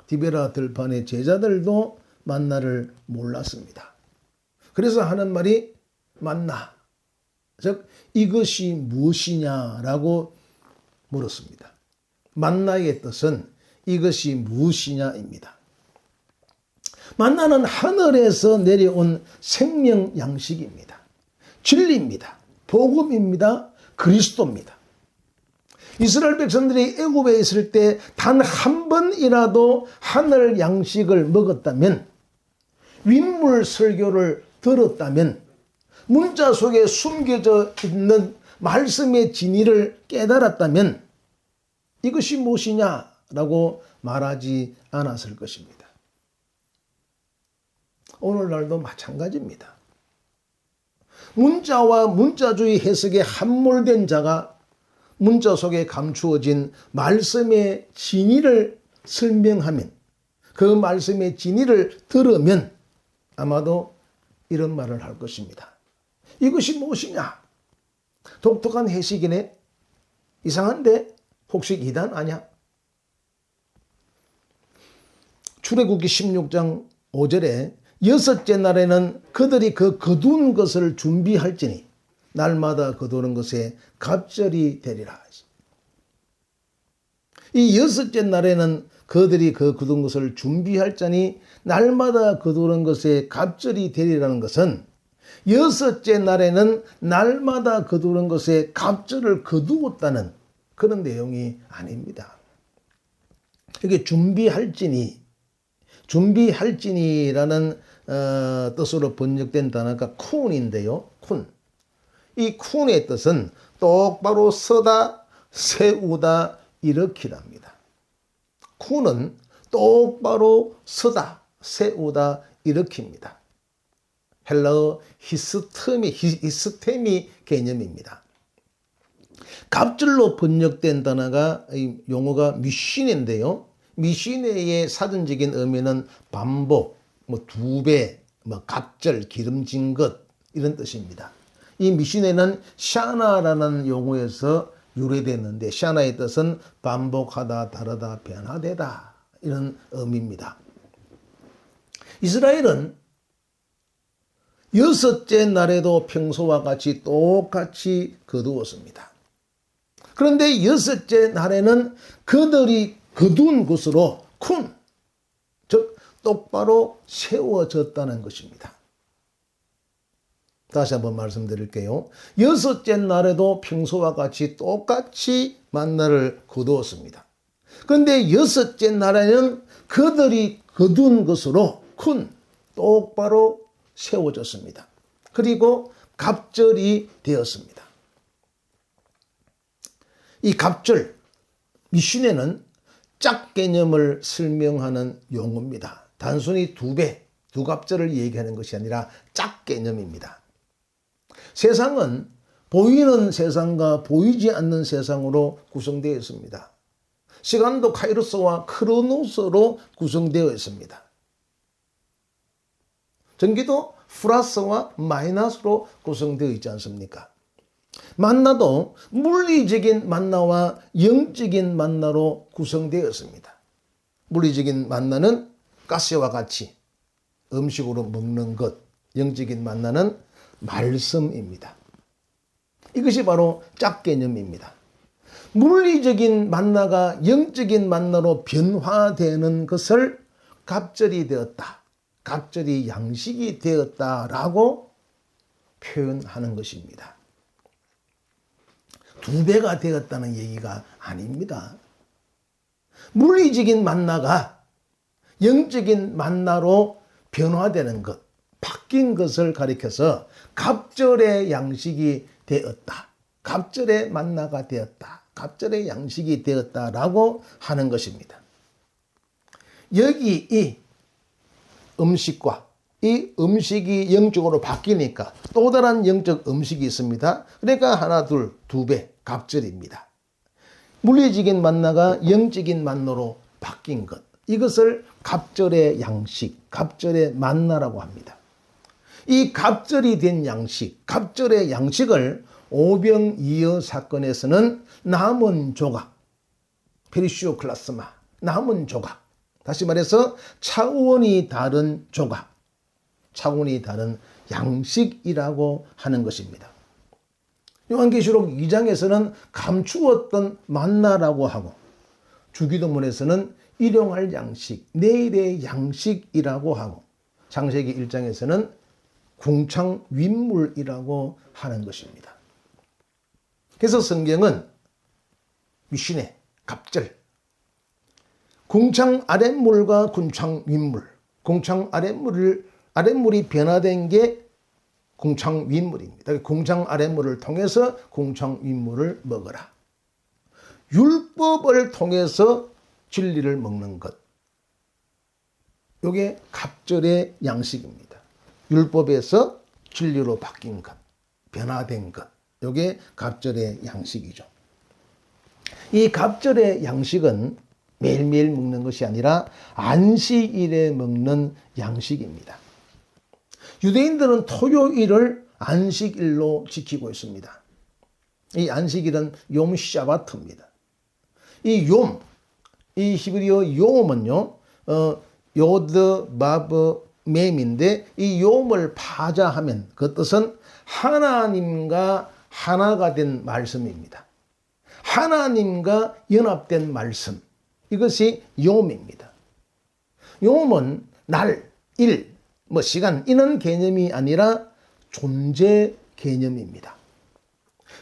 디베라 들판의 제자들도 만나를 몰랐습니다. 그래서 하는 말이 만나, 즉 이것이 무엇이냐라고 물었습니다. 만나의 뜻은 이것이 무엇이냐입니다. 만나는 하늘에서 내려온 생명 양식입니다. 진리입니다. 복음입니다. 그리스도입니다. 이스라엘 백성들이 애굽에 있을 때 단 한 번이라도 하늘 양식을 먹었다면, 윗물 설교를 들었다면, 문자 속에 숨겨져 있는 말씀의 진리를 깨달았다면 이것이 무엇이냐라고 말하지 않았을 것입니다. 오늘날도 마찬가지입니다. 문자와 문자주의 해석에 함몰된 자가 문자 속에 감추어진 말씀의 진리를 설명하면, 그 말씀의 진리를 들으면 아마도 이런 말을 할 것입니다. 이것이 무엇이냐? 독특한 해석이네. 이상한데 혹시 이단 아냐? 출애굽기 16장 5절에 여섯째 날에는 그들이 그 거둔 것을 준비할지니 날마다 거두는 것에 갑절이 되리라. 이 여섯째 날에는 그들이 그 거둔 것을 준비할자니 날마다 거두는 것에 갑절이 되리라는 것은 여섯째 날에는 날마다 거두는 것에 갑절을 거두었다는 그런 내용이 아닙니다. 이게 준비할지니라는 뜻으로 번역된 단어가 쿤인데요. 쿤. 이 쿤의 뜻은 똑바로 서다, 세우다, 일으키랍니다. 쿤은 똑바로 서다, 세우다, 일으킵니다. 헬라어 히스테미 개념입니다. 갑절로 번역된 단어가 용어가 미시네인데요. 미시네의 사전적인 의미는 반복, 두 배, 갑절, 기름진 것 이런 뜻입니다. 이 미시네는 샤나라는 용어에서 유래됐는데 샤나의 뜻은 반복하다, 다르다, 변화되다 이런 의미입니다. 이스라엘은 여섯째 날에도 평소와 같이 똑같이 거두었습니다. 그런데 여섯째 날에는 그들이 거둔 것으로 쿤, 즉 똑바로 세워졌다는 것입니다. 다시 한번 말씀드릴게요. 여섯째 날에도 평소와 같이 똑같이 만나를 거두었습니다. 그런데 여섯째 날에는 그들이 거둔 것으로 큰 똑바로 세워졌습니다. 그리고 갑절이 되었습니다. 이 갑절, 미시네는 짝 개념을 설명하는 용어입니다. 단순히 두 배, 두 갑절을 얘기하는 것이 아니라 짝 개념입니다. 세상은 보이는 세상과 보이지 않는 세상으로 구성되어 있습니다. 시간도 카이로스와 크로노스로 구성되어 있습니다. 전기도 플러스와 마이너스로 구성되어 있지 않습니까? 만나도 물리적인 만나와 영적인 만나로 구성되어 있습니다. 물리적인 만나는 가스와 같이 음식으로 먹는 것, 영적인 만나는 말씀입니다. 이것이 바로 짝 개념입니다. 물리적인 만나가 영적인 만나로 변화되는 것을 갑절이 되었다, 갑절이 양식이 되었다라고 표현하는 것입니다. 두 배가 되었다는 얘기가 아닙니다. 물리적인 만나가 영적인 만나로 변화되는 것, 바뀐 것을 가리켜서 갑절의 양식이 되었다, 갑절의 만나가 되었다, 갑절의 양식이 되었다라고 하는 것입니다. 여기 이 음식과 이 음식이 영적으로 바뀌니까 또 다른 영적 음식이 있습니다. 그러니까 하나, 둘, 두 배, 갑절입니다. 물리적인 만나가 영적인 만나로 바뀐 것. 이것을 갑절의 양식, 갑절의 만나라고 합니다. 이 갑절이 된 양식, 갑절의 양식을 오병이어 사건에서는 남은 조각, 페리시오 클라스마, 남은 조각. 다시 말해서 차원이 다른 조각, 차원이 다른 양식이라고 하는 것입니다. 요한계시록 2장에서는 감추었던 만나라고 하고 주기도문에서는 일용할 양식, 내일의 양식이라고 하고 창세기 1장에서는 궁창윗물이라고 하는 것입니다. 그래서 성경은 미신의 갑절, 궁창 아랫물과 궁창 윗물, 궁창 아랫물이 변화된 게 궁창 윗물입니다. 궁창 아랫물을 통해서 궁창 윗물을 먹어라. 율법을 통해서 진리를 먹는 것. 이게 갑절의 양식입니다. 율법에서 진리로 바뀐 것, 변화된 것. 이게 갑절의 양식이죠. 이 갑절의 양식은 매일매일 먹는 것이 아니라 안식일에 먹는 양식입니다. 유대인들은 토요일을 안식일로 지키고 있습니다. 이 안식일은 욤 샤바트입니다. 이 히브리어 욤은요, 요드 바브 mem인데 이 욤을 파자하면 그 뜻은 하나님과 하나가 된 말씀입니다. 하나님과 연합된 말씀. 이것이 욤입니다. 욤은 날, 일, 시간 이런 개념이 아니라 존재 개념입니다.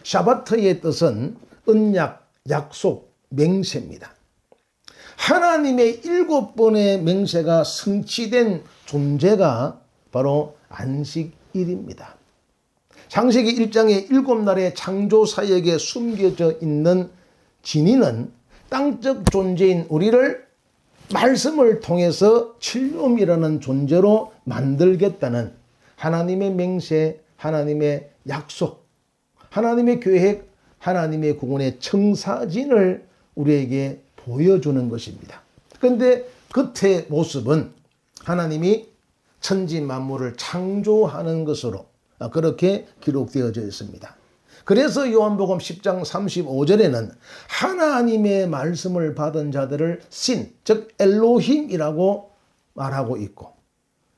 샤바트의 뜻은 언약, 약속, 맹세입니다. 하나님의 7번의 맹세가 성취된 존재가 바로 안식일입니다. 창세기 1장의 7날의 창조 사역에 숨겨져 있는 진리는 땅적 존재인 우리를 말씀을 통해서 칠념이라는 존재로 만들겠다는 하나님의 맹세, 하나님의 약속, 하나님의 계획, 하나님의 구원의 청사진을 우리에게 보여주는 것입니다. 그런데 겉의 모습은 하나님이 천지 만물을 창조하는 것으로 그렇게 기록되어져 있습니다. 그래서 요한복음 10장 35절에는 하나님의 말씀을 받은 자들을 신, 즉 엘로힘이라고 말하고 있고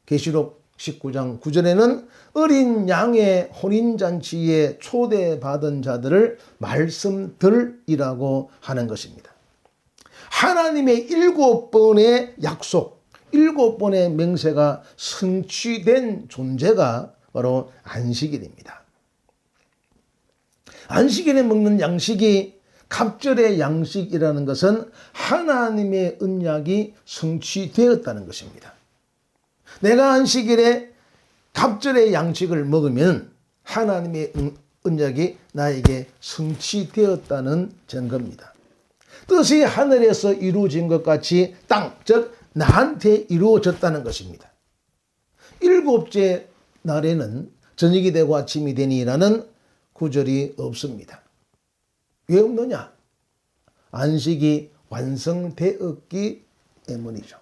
계시록 19장 9절에는 어린 양의 혼인잔치에 초대받은 자들을 말씀들이라고 하는 것입니다. 하나님의 7번의 약속, 7번의 맹세가 성취된 존재가 바로 안식일입니다. 안식일에 먹는 양식이 갑절의 양식이라는 것은 하나님의 언약이 성취되었다는 것입니다. 내가 안식일에 갑절의 양식을 먹으면 하나님의 언약이 나에게 성취되었다는 증거입니다. 뜻이 하늘에서 이루어진 것 같이 땅, 즉 나한테 이루어졌다는 것입니다. 7째 날에는 저녁이 되고 아침이 되니라는 구절이 없습니다. 왜 없느냐? 안식이 완성되었기 때문이죠.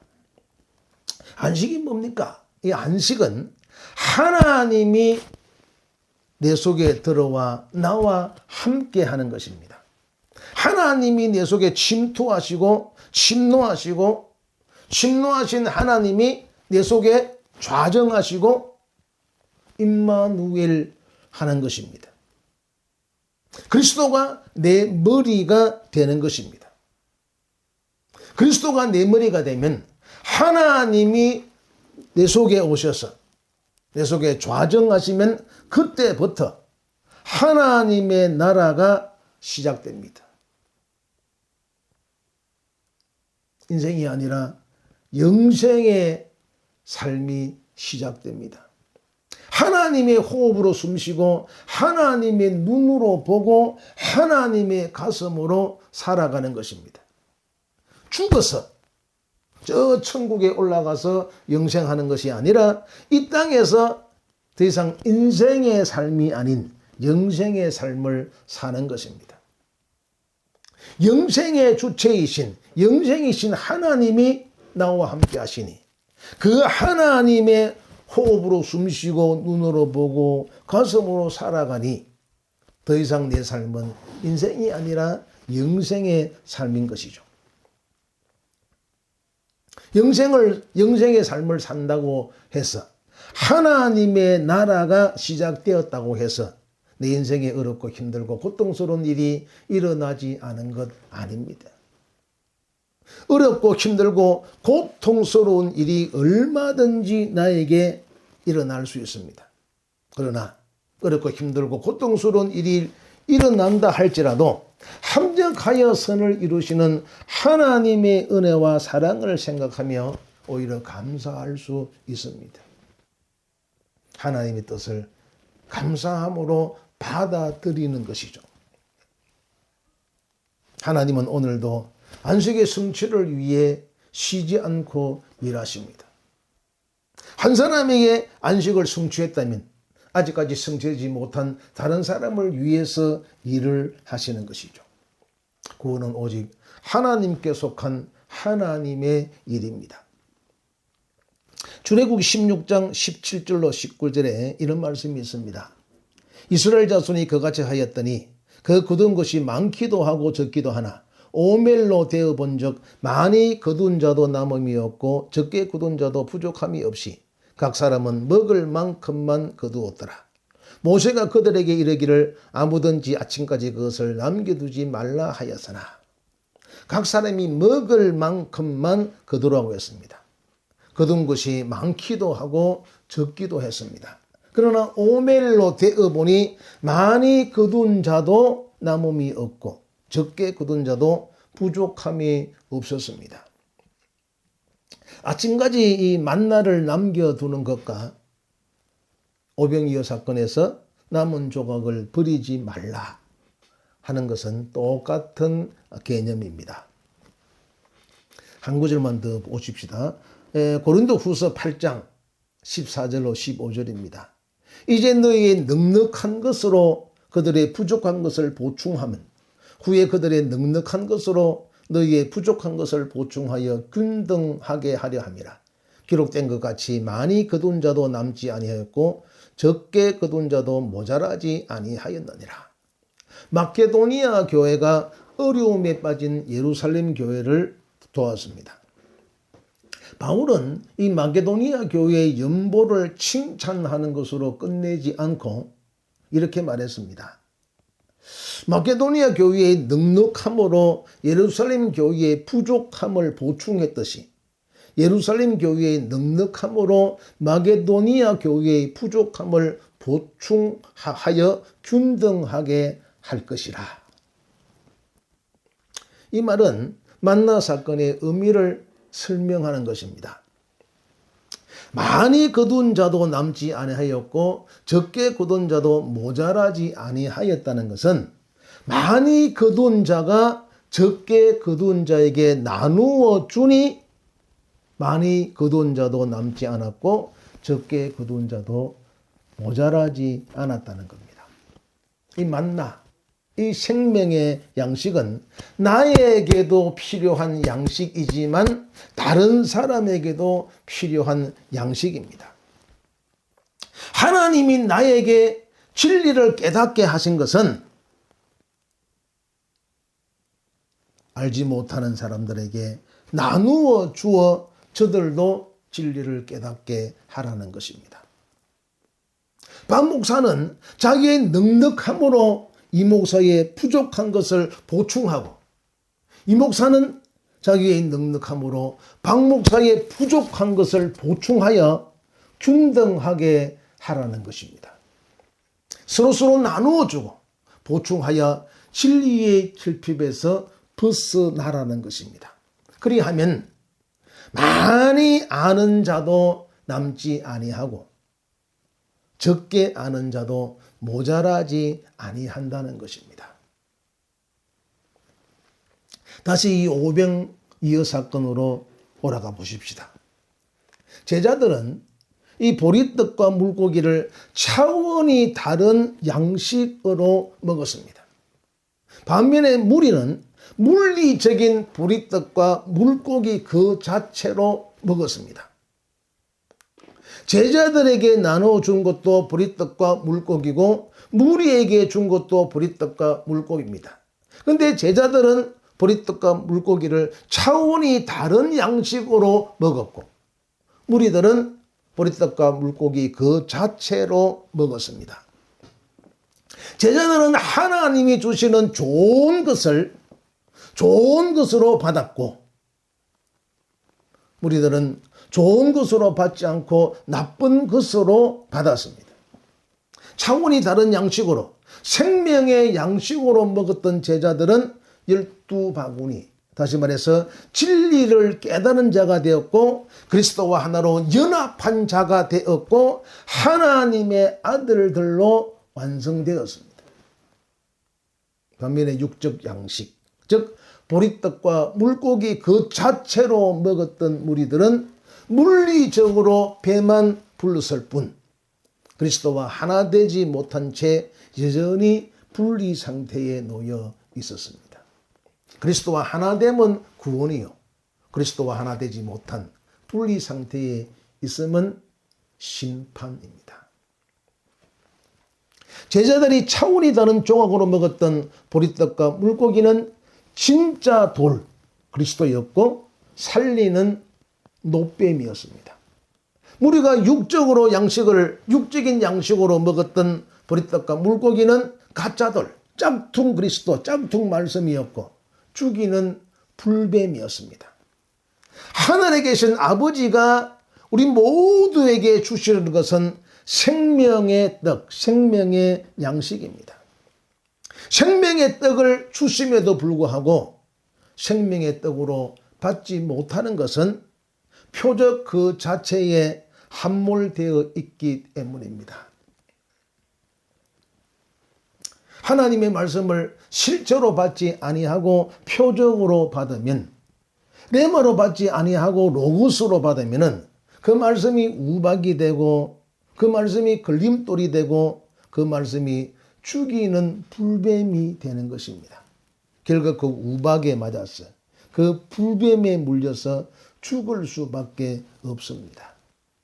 안식이 뭡니까? 이 안식은 하나님이 내 속에 들어와 나와 함께 하는 것입니다. 하나님이 내 속에 침투하시고 침노하신 하나님이 내 속에 좌정하시고 임마누엘 하는 것입니다. 그리스도가 내 머리가 되는 것입니다. 그리스도가 내 머리가 되면 하나님이 내 속에 오셔서 내 속에 좌정하시면 그때부터 하나님의 나라가 시작됩니다. 인생이 아니라 영생의 삶이 시작됩니다. 하나님의 호흡으로 숨쉬고 하나님의 눈으로 보고 하나님의 가슴으로 살아가는 것입니다. 저 천국에 올라가서 영생하는 것이 아니라 이 땅에서 더 이상 인생의 삶이 아닌 영생의 삶을 사는 것입니다. 영생의 주체이신 영생이신 하나님이 나와 함께 하시니 그 하나님의 호흡으로 숨쉬고 눈으로 보고 가슴으로 살아가니 더 이상 내 삶은 인생이 아니라 영생의 삶인 것이죠. 영생의 삶을 산다고 해서 하나님의 나라가 시작되었다고 해서 내 인생에 어렵고 힘들고 고통스러운 일이 일어나지 않은 것 아닙니다. 어렵고 힘들고 고통스러운 일이 얼마든지 나에게 일어날 수 있습니다. 그러나 어렵고 힘들고 고통스러운 일이 일어난다 할지라도 합력하여 선을 이루시는 하나님의 은혜와 사랑을 생각하며 오히려 감사할 수 있습니다. 하나님의 뜻을 감사함으로 받아들이는 것이죠. 하나님은 오늘도 안식의 성취를 위해 쉬지 않고 일하십니다. 한 사람에게 안식을 성취했다면 아직까지 성취하지 못한 다른 사람을 위해서 일을 하시는 것이죠. 그거는 오직 하나님께 속한 하나님의 일입니다. 출애굽기 16장 17절로 19절에 이런 말씀이 있습니다. 이스라엘 자손이 그같이 하였더니 그 거둔 것이 많기도 하고 적기도 하나 오멜로 되어 본 적 많이 거둔 자도 남음이 없고 적게 거둔 자도 부족함이 없이 각 사람은 먹을 만큼만 거두었더라. 모세가 그들에게 이르기를 아무든지 아침까지 그것을 남겨두지 말라 하였으나 각 사람이 먹을 만큼만 거두라고 했습니다. 거둔 것이 많기도 하고 적기도 했습니다. 그러나 오멜로 되어 보니 많이 거둔 자도 남음이 없고 적게 거둔 자도 부족함이 없었습니다. 아침까지 이 만나를 남겨두는 것과 오병이어 사건에서 남은 조각을 버리지 말라 하는 것은 똑같은 개념입니다. 한 구절만 더 보십시다. 고린도 후서 8장 14절로 15절입니다. 이제 너희의 넉넉한 것으로 그들의 부족한 것을 보충하면 후에 그들의 넉넉한 것으로 너희의 부족한 것을 보충하여 균등하게 하려 함이라. 기록된 것 같이 많이 거둔 자도 남지 아니하였고 적게 거둔 자도 모자라지 아니하였느니라. 마케도니아 교회가 어려움에 빠진 예루살렘 교회를 도왔습니다. 바울은 이 마게도니아 교회의 연보를 칭찬하는 것으로 끝내지 않고 이렇게 말했습니다. 마게도니아 교회의 넉넉함으로 예루살렘 교회의 부족함을 보충했듯이 예루살렘 교회의 넉넉함으로 마게도니아 교회의 부족함을 보충하여 균등하게 할 것이라. 이 말은 만나 사건의 의미를 설명하는 것입니다. 많이 거둔 자도 남지 아니하였고 적게 거둔 자도 모자라지 아니하였다는 것은 많이 거둔 자가 적게 거둔 자에게 나누어 주니 많이 거둔 자도 남지 않았고 적게 거둔 자도 모자라지 않았다는 겁니다. 이 만나, 이 생명의 양식은 나에게도 필요한 양식이지만 다른 사람에게도 필요한 양식입니다. 하나님이 나에게 진리를 깨닫게 하신 것은 알지 못하는 사람들에게 나누어 주어 저들도 진리를 깨닫게 하라는 것입니다. 박 목사는 자기의 넉넉함으로 이 목사의 부족한 것을 보충하고 이 목사는 자기의 넉넉함으로 박 목사의 부족한 것을 보충하여 균등하게 하라는 것입니다. 서로서로 나누어주고 보충하여 진리의 결핍에서 벗어나라는 것입니다. 그리하면 많이 아는 자도 남지 아니하고 적게 아는 자도 모자라지 아니한다는 것입니다. 다시 이 오병이어 사건으로 오라가 보십시다. 제자들은 이 보리떡과 물고기를 차원이 다른 양식으로 먹었습니다. 반면에 무리는 물리적인 보리떡과 물고기 그 자체로 먹었습니다. 제자들에게 나눠준 것도 보리떡과 물고기고 무리에게 준 것도 보리떡과 물고기입니다. 그런데 제자들은 보리떡과 물고기를 차원이 다른 양식으로 먹었고 무리들은 보리떡과 물고기 그 자체로 먹었습니다. 제자들은 하나님이 주시는 좋은 것으로 받았고 무리들은 좋은 것으로 받지 않고 나쁜 것으로 받았습니다. 차원이 다른 양식으로 생명의 양식으로 먹었던 제자들은 12바구니, 다시 말해서 진리를 깨달은 자가 되었고 그리스도와 하나로 연합한 자가 되었고 하나님의 아들들로 완성되었습니다. 반면에 육적 양식, 즉 보리떡과 물고기 그 자체로 먹었던 무리들은 물리적으로 배만 불렀을 뿐 그리스도와 하나 되지 못한 채 여전히 분리 상태에 놓여 있었습니다. 그리스도와 하나 되면 구원이요, 그리스도와 하나 되지 못한 분리 상태에 있으면 심판입니다. 제자들이 차원이 다른 조각으로 먹었던 보리떡과 물고기는 진짜 돌, 그리스도였고 살리는 노뱀이었습니다. 우리가 육적인 양식으로 먹었던 보리떡과 물고기는 가짜돌, 짝퉁 그리스도, 짝퉁 말씀이었고 죽이는 불뱀이었습니다. 하늘에 계신 아버지가 우리 모두에게 주시는 것은 생명의 떡, 생명의 양식입니다. 생명의 떡을 주심에도 불구하고 생명의 떡으로 받지 못하는 것은 표적 그 자체에 함몰되어 있기 때문입니다. 하나님의 말씀을 실제로 받지 아니하고 표적으로 받으면, 레마로 받지 아니하고 로고스로 받으면 그 말씀이 우박이 되고 그 말씀이 걸림돌이 되고 그 말씀이 죽이는 불뱀이 되는 것입니다. 결국 그 우박에 맞아서 그 불뱀에 물려서 죽을 수밖에 없습니다.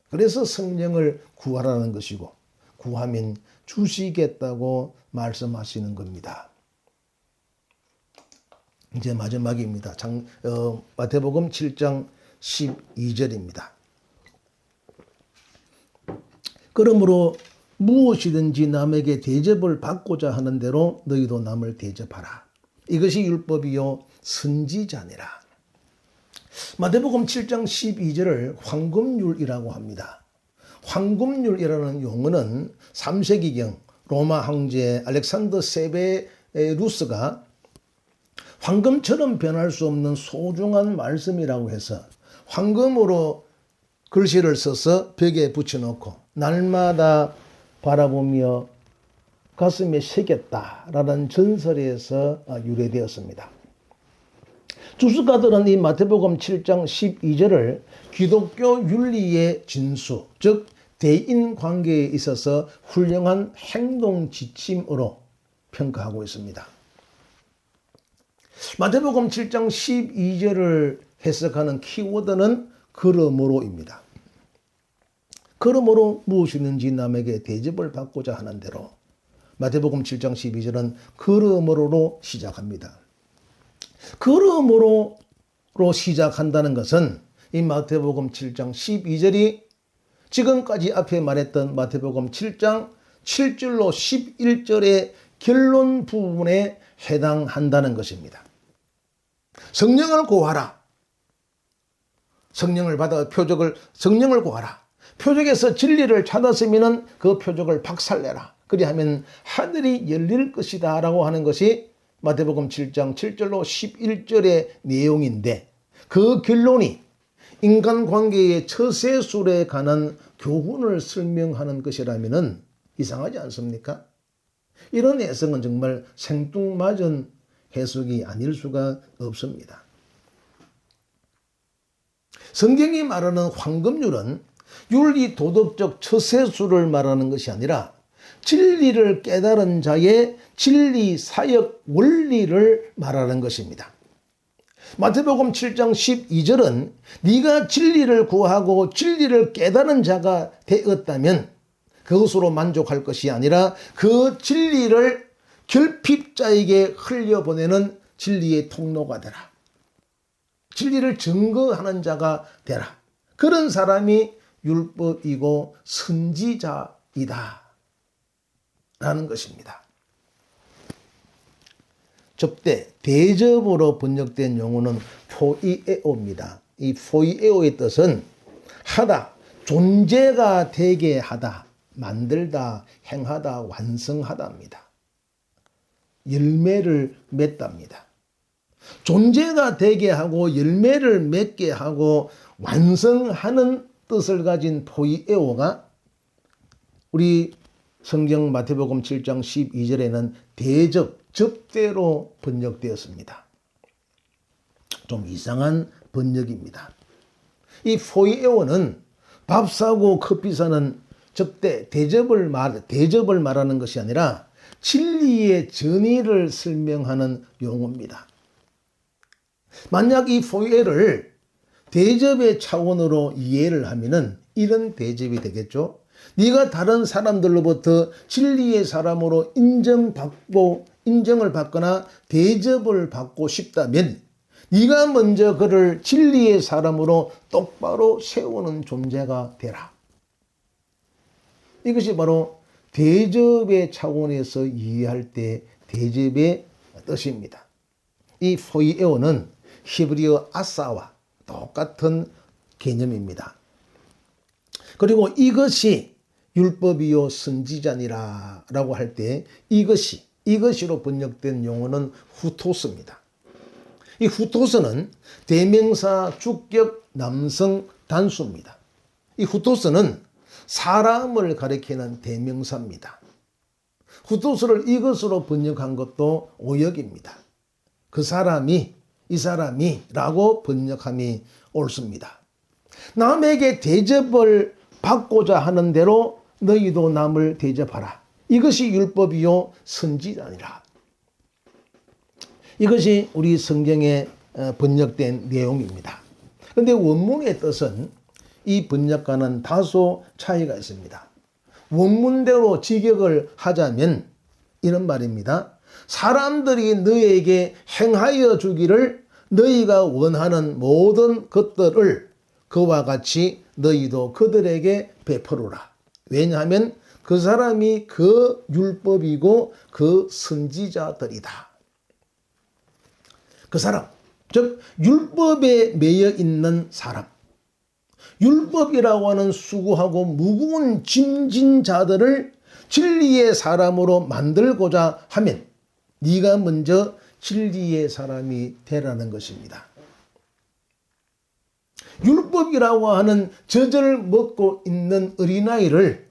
그래서 성령을 구하라는 것이고 구하면 주시겠다고 말씀하시는 겁니다. 이제 마지막입니다. 마태복음 7장 12절입니다. 그러므로 무엇이든지 남에게 대접을 받고자 하는 대로 너희도 남을 대접하라. 이것이 율법이요 선지자니라. 마태복음 7장 12절을 황금률이라고 합니다. 황금률이라는 용어는 3세기경 로마 황제 알렉산더 세베루스가 황금처럼 변할 수 없는 소중한 말씀이라고 해서 황금으로 글씨를 써서 벽에 붙여놓고 날마다 바라보며 가슴에 새겼다라는 전설에서 유래되었습니다. 주석가들은 이 마태복음 7장 12절을 기독교 윤리의 진수, 즉 대인관계에 있어서 훌륭한 행동 지침으로 평가하고 있습니다. 마태복음 7장 12절을 해석하는 키워드는 그러므로입니다. 그러므로 무엇이든지 남에게 대접을 받고자 하는 대로 마태복음 7장 12절은 그러므로로 시작합니다. 그러므로로 시작한다는 것은 이 마태복음 7장 12절이 지금까지 앞에 말했던 마태복음 7장 7절로 11절의 결론 부분에 해당한다는 것입니다. 성령을 구하라. 성령을 받아 성령을 구하라. 표적에서 진리를 찾았으면 그 표적을 박살내라. 그리하면 하늘이 열릴 것이다 라고 하는 것이 마태복음 7장 7절로 11절의 내용인데 그 결론이 인간관계의 처세술에 관한 교훈을 설명하는 것이라면 이상하지 않습니까? 이런 해석은 정말 생뚱맞은 해석이 아닐 수가 없습니다. 성경이 말하는 황금률은 윤리 도덕적 처세수를 말하는 것이 아니라 진리를 깨달은 자의 진리 사역 원리를 말하는 것입니다. 마태복음 7장 12절은 네가 진리를 구하고 진리를 깨달은 자가 되었다면 그것으로 만족할 것이 아니라 그 진리를 결핍자에게 흘려보내는 진리의 통로가 되라. 진리를 증거하는 자가 되라. 그런 사람이 율법이고 선지자이다 라는 것입니다. 접대, 대접으로 번역된 용어는 포이에오입니다. 이 포이에오의 뜻은 하다, 존재가 되게 하다, 만들다, 행하다, 완성하다입니다. 열매를 맺답니다. 존재가 되게 하고 열매를 맺게 하고 완성하는 뜻을 가진 포이에오가 우리 성경 마태복음 7장 12절에는 대접, 접대로 번역되었습니다. 좀 이상한 번역입니다. 이 포이에오는 밥 사고 커피 사는 접대, 대접을 말하는 것이 아니라 진리의 전의를 설명하는 용어입니다. 만약 이 포이에를 대접의 차원으로 이해를 하면은 이런 대접이 되겠죠. 네가 다른 사람들로부터 진리의 사람으로 인정을 받거나 대접을 받고 싶다면 네가 먼저 그를 진리의 사람으로 똑바로 세우는 존재가 되라. 이것이 바로 대접의 차원에서 이해할 때 대접의 뜻입니다. 이 포이에오는 히브리어 아사와 똑같은 개념입니다. 그리고 이것이 율법이요 선지자니라 라고 할 때 이것이로 번역된 용어는 후토스입니다. 이 후토스는 대명사 주격 남성 단수입니다. 이 후토스는 사람을 가리키는 대명사입니다. 후토스를 이것으로 번역한 것도 오역입니다. 그 사람이, 이 사람이 라고 번역함이 옳습니다. 남에게 대접을 받고자 하는 대로 너희도 남을 대접하라. 이것이 율법이요 선지자니라. 이것이 우리 성경에 번역된 내용입니다. 그런데 원문의 뜻은 이 번역과는 다소 차이가 있습니다. 원문대로 직역을 하자면 이런 말입니다. 사람들이 너에게 행하여 주기를 너희가 원하는 모든 것들을 그와 같이 너희도 그들에게 베풀어라. 왜냐하면 그 사람이 그 율법이고 그 선지자들이다. 그 사람, 즉 율법에 매여 있는 사람, 율법이라고 하는 수고하고 무거운 짐진 자들을 진리의 사람으로 만들고자 하면 네가 먼저 진리의 사람이 되라는 것입니다. 율법이라고 하는 젖을 먹고 있는 어린아이를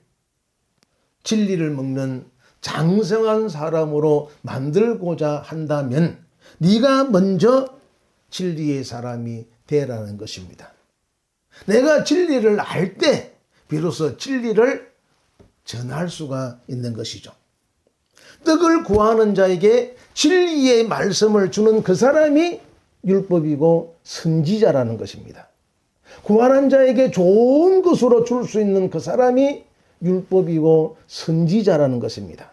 진리를 먹는 장성한 사람으로 만들고자 한다면 네가 먼저 진리의 사람이 되라는 것입니다. 내가 진리를 알 때 비로소 진리를 전할 수가 있는 것이죠. 떡을 구하는 자에게 진리의 말씀을 주는 그 사람이 율법이고 선지자라는 것입니다. 구하는 자에게 좋은 것으로 줄 수 있는 그 사람이 율법이고 선지자라는 것입니다.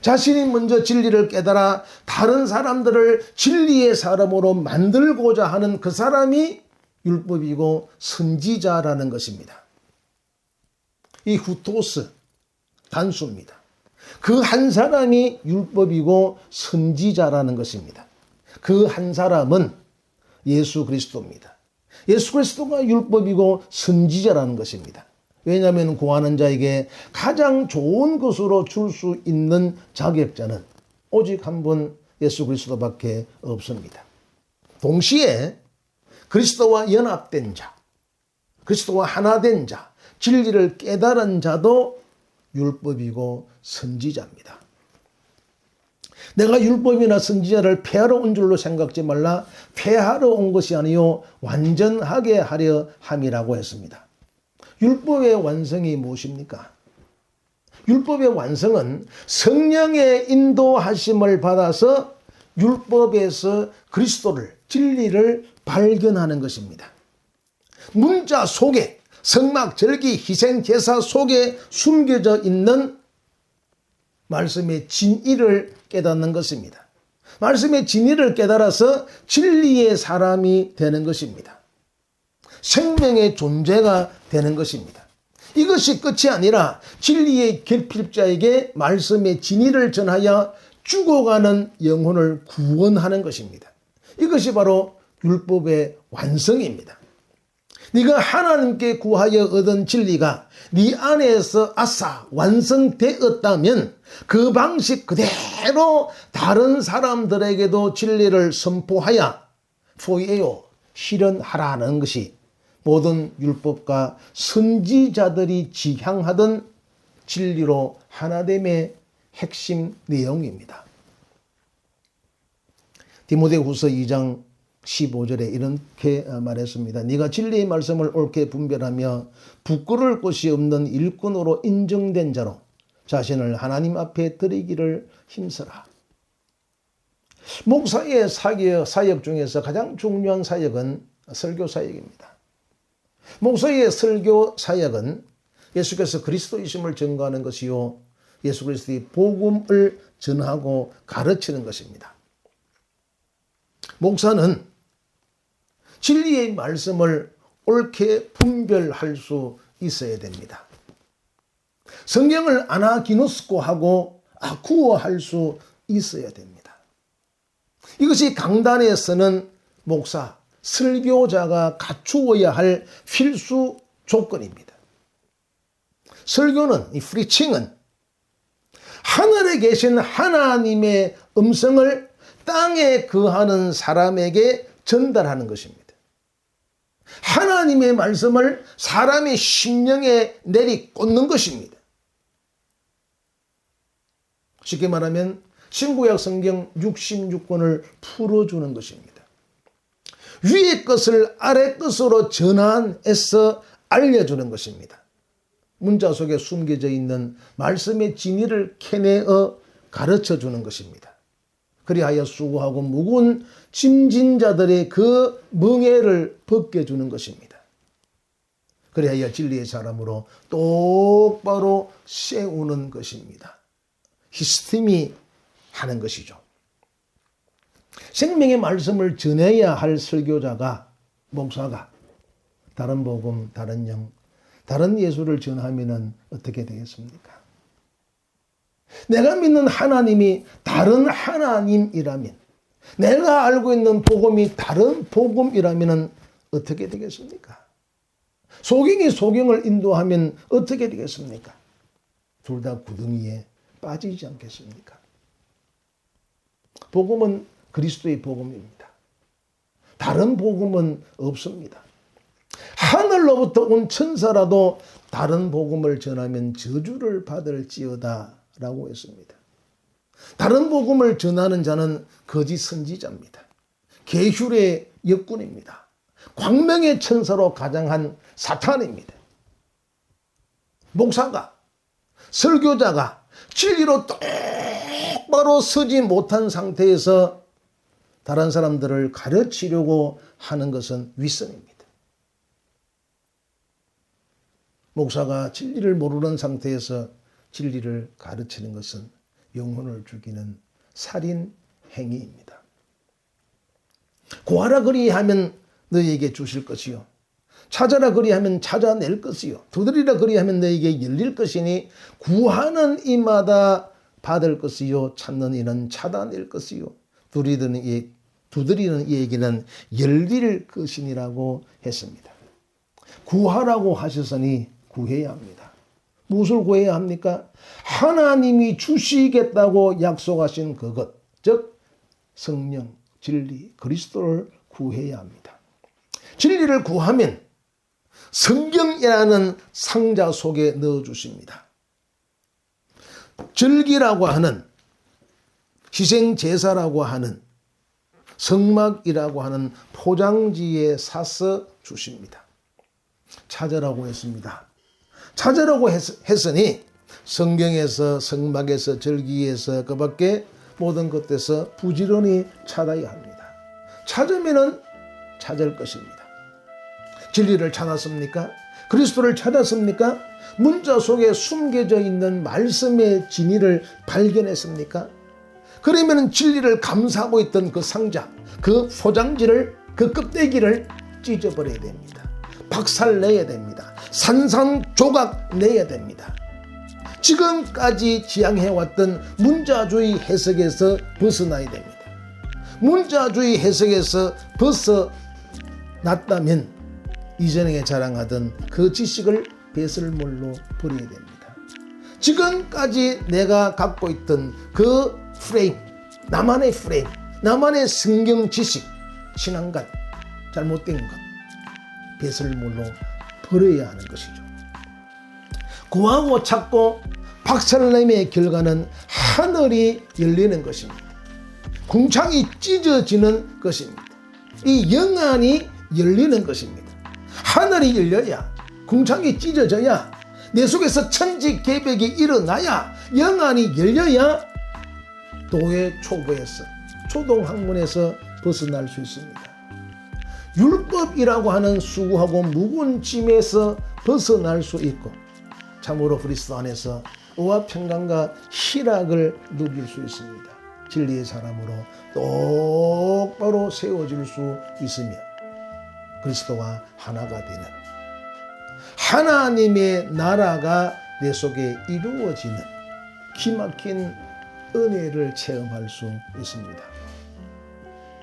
자신이 먼저 진리를 깨달아 다른 사람들을 진리의 사람으로 만들고자 하는 그 사람이 율법이고 선지자라는 것입니다. 이 후토스 단수입니다. 그 한 사람이 율법이고 선지자라는 것입니다. 그 한 사람은 예수 그리스도입니다. 예수 그리스도가 율법이고 선지자라는 것입니다. 왜냐하면 구하는 자에게 가장 좋은 것으로 줄 수 있는 자격자는 오직 한 분 예수 그리스도밖에 없습니다. 동시에 그리스도와 연합된 자, 그리스도와 하나 된 자, 진리를 깨달은 자도 율법이고 선지자입니다. 내가 율법이나 선지자를 폐하러 온 줄로 생각지 말라. 폐하러 온 것이 아니요 완전하게 하려 함이라고 했습니다. 율법의 완성이 무엇입니까? 율법의 완성은 성령의 인도하심을 받아서 율법에서 그리스도를, 진리를 발견하는 것입니다. 문자 속에, 성막, 절기, 희생, 제사 속에 숨겨져 있는 말씀의 진리를 깨닫는 것입니다. 말씀의 진리를 깨달아서 진리의 사람이 되는 것입니다. 생명의 존재가 되는 것입니다. 이것이 끝이 아니라 진리의 결핍자에게 말씀의 진리를 전하여 죽어가는 영혼을 구원하는 것입니다. 이것이 바로 율법의 완성입니다. 네가 하나님께 구하여 얻은 진리가 네 안에서 아싸 완성되었다면 그 방식 그대로 다른 사람들에게도 진리를 선포하여 포이에요 실현하라는 것이 모든 율법과 선지자들이 지향하던 진리로 하나됨의 핵심 내용입니다. 디모데후서 2장 15절에 이렇게 말했습니다. 네가 진리의 말씀을 옳게 분별하며 부끄러울 것이 없는 일꾼으로 인정된 자로 자신을 하나님 앞에 드리기를 힘써라. 목사의 사역 중에서 가장 중요한 사역은 설교 사역입니다. 목사의 설교 사역은 예수께서 그리스도이심을 증거하는 것이요 예수 그리스도의 복음을 전하고 가르치는 것입니다. 목사는 진리의 말씀을 옳게 분별할 수 있어야 됩니다. 성경을 아나기노스코하고 아쿠어할 수 있어야 됩니다. 이것이 강단에서는 목사, 설교자가 갖추어야 할 필수 조건입니다. 설교는, 이 프리칭은 하늘에 계신 하나님의 음성을 땅에 거하는 사람에게 전달하는 것입니다. 하나님의 말씀을 사람의 심령에 내리꽂는 것입니다. 쉽게 말하면 신구약 성경 66권을 풀어주는 것입니다. 위의 것을 아래 것으로 전환해서 알려주는 것입니다. 문자 속에 숨겨져 있는 말씀의 진리를 캐내어 가르쳐주는 것입니다. 그리하여 수고하고 무거운 짐진 자들의 그 멍에를 벗겨주는 것입니다. 그리하여 진리의 사람으로 똑바로 세우는 것입니다. 히스팀이 하는 것이죠. 생명의 말씀을 전해야 할 설교자가, 목사가 다른 복음, 다른 영, 다른 예수를 전하면 어떻게 되겠습니까? 내가 믿는 하나님이 다른 하나님이라면, 내가 알고 있는 복음이 다른 복음이라면 어떻게 되겠습니까? 소경이 소경을 인도하면 어떻게 되겠습니까? 둘 다 구덩이에 빠지지 않겠습니까? 복음은 그리스도의 복음입니다. 다른 복음은 없습니다. 하늘로부터 온 천사라도 다른 복음을 전하면 저주를 받을지어다 라고 했습니다. 다른 복음을 전하는 자는 거짓 선지자입니다. 계율의 역군입니다. 광명의 천사로 가장한 사탄입니다. 목사가, 설교자가 진리로 똑바로 서지 못한 상태에서 다른 사람들을 가르치려고 하는 것은 윗선입니다. 목사가 진리를 모르는 상태에서 진리를 가르치는 것은 영혼을 죽이는 살인 행위입니다. 구하라 그리하면 너희에게 주실 것이요 찾아라 그리하면 찾아낼 것이요 두드리라 그리하면 너희에게 열릴 것이니 구하는 이마다 받을 것이요 찾는 이는 찾아낼 것이요 두드리는 이에게는 열릴 것이니라고 했습니다. 구하라고 하셨으니 구해야 합니다. 무엇을 구해야 합니까? 하나님이 주시겠다고 약속하신 그것, 즉 성령, 진리, 그리스도를 구해야 합니다. 진리를 구하면 성경이라는 상자 속에 넣어주십니다. 절기라고 하는 희생 제사라고 하는 성막이라고 하는 포장지에 사서 주십니다. 찾으라고 했습니다. 찾으라고 했으니 성경에서, 성막에서, 절기에서, 그 밖에 모든 것에서 부지런히 찾아야 합니다. 찾으면은 찾을 것입니다. 진리를 찾았습니까? 그리스도를 찾았습니까? 문자 속에 숨겨져 있는 말씀의 진리를 발견했습니까? 그러면 진리를 감싸고 있던 그 상자, 그 포장지를, 그 껍데기를 찢어버려야 됩니다. 박살내야 됩니다. 산산조각 내야 됩니다. 지금까지 지향해왔던 문자주의 해석에서 벗어나야 됩니다. 문자주의 해석에서 벗어났다면 이전에 자랑하던 그 지식을 배설물로 버려야 됩니다. 지금까지 내가 갖고 있던 그 프레임, 나만의 프레임, 나만의 성경 지식, 신앙관, 잘못된 것, 배설물로 버려야 하는 것이죠. 구하고 찾고 박살냄의 결과는 하늘이 열리는 것입니다. 궁창이 찢어지는 것입니다. 이 영안이 열리는 것입니다. 하늘이 열려야, 궁창이 찢어져야, 내 속에서 천지개벽이 일어나야, 영안이 열려야 도의 초보에서, 초동학문에서 벗어날 수 있습니다. 율법이라고 하는 수고하고 무거운 짐에서 벗어날 수 있고, 참으로 그리스도 안에서 의와 평강과 희락을 누릴 수 있습니다. 진리의 사람으로 똑바로 세워질 수 있으며 그리스도와 하나가 되는 하나님의 나라가 내 속에 이루어지는 기막힌 은혜를 체험할 수 있습니다.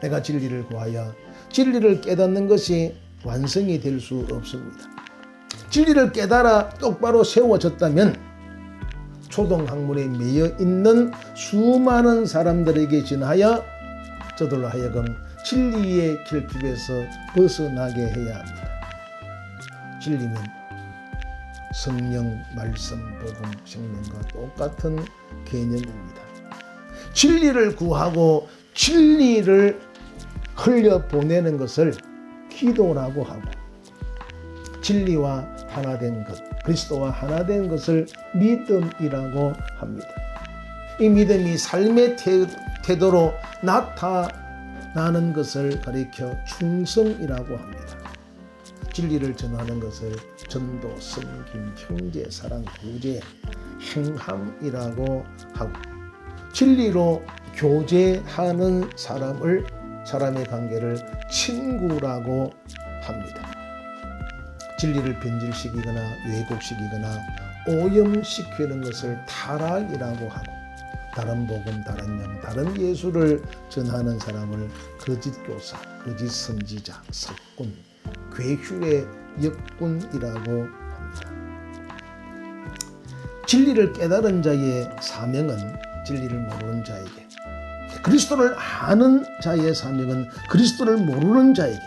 내가 진리를 구하여 진리를 깨닫는 것이 완성이 될 수 없습니다. 진리를 깨달아 똑바로 세워졌다면 초동학문에 매여 있는 수많은 사람들에게 전하여 저들로 하여금 진리의 결핍에서 벗어나게 해야 합니다. 진리는 성령, 말씀, 복음, 생명과 똑같은 개념입니다. 진리를 구하고 진리를 흘려보내는 것을 기도라고 하고, 진리와 하나된 것, 그리스도와 하나된 것을 믿음이라고 합니다. 이 믿음이 삶의 태도로 나타나는 것을 가리켜 충성이라고 합니다. 진리를 전하는 것을 전도, 섬김, 형제, 사랑, 구제, 행함이라고 하고, 진리로 교제하는 사람의 관계를 친구라고 합니다. 진리를 변질시키거나 왜곡시키거나 오염시키는 것을 타락이라고 하고, 다른 복음, 다른 영, 다른 예수를 전하는 사람을 거짓 교사, 거짓 선지자, 석군, 괴휴의 역군이라고 합니다. 진리를 깨달은 자의 사명은 진리를 모르는 자에게, 그리스도를 아는 자의 사명은 그리스도를 모르는 자에게,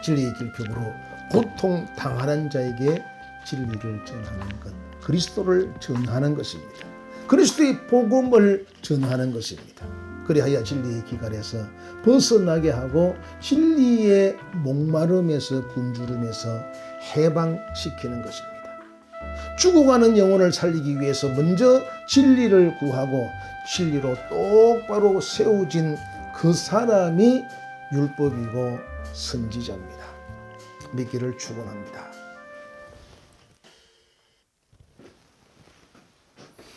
진리의 결핍으로 고통당하는 자에게 진리를 전하는 것, 그리스도를 전하는 것입니다. 그리스도의 복음을 전하는 것입니다. 그리하여 진리의 기갈에서 벗어나게 하고 진리의 목마름에서 굶주림에서 해방시키는 것입니다. 죽어가는 영혼을 살리기 위해서 먼저 진리를 구하고 진리로 똑바로 세워진 그 사람이 율법이고 선지자입니다. 믿기를 축원합니다.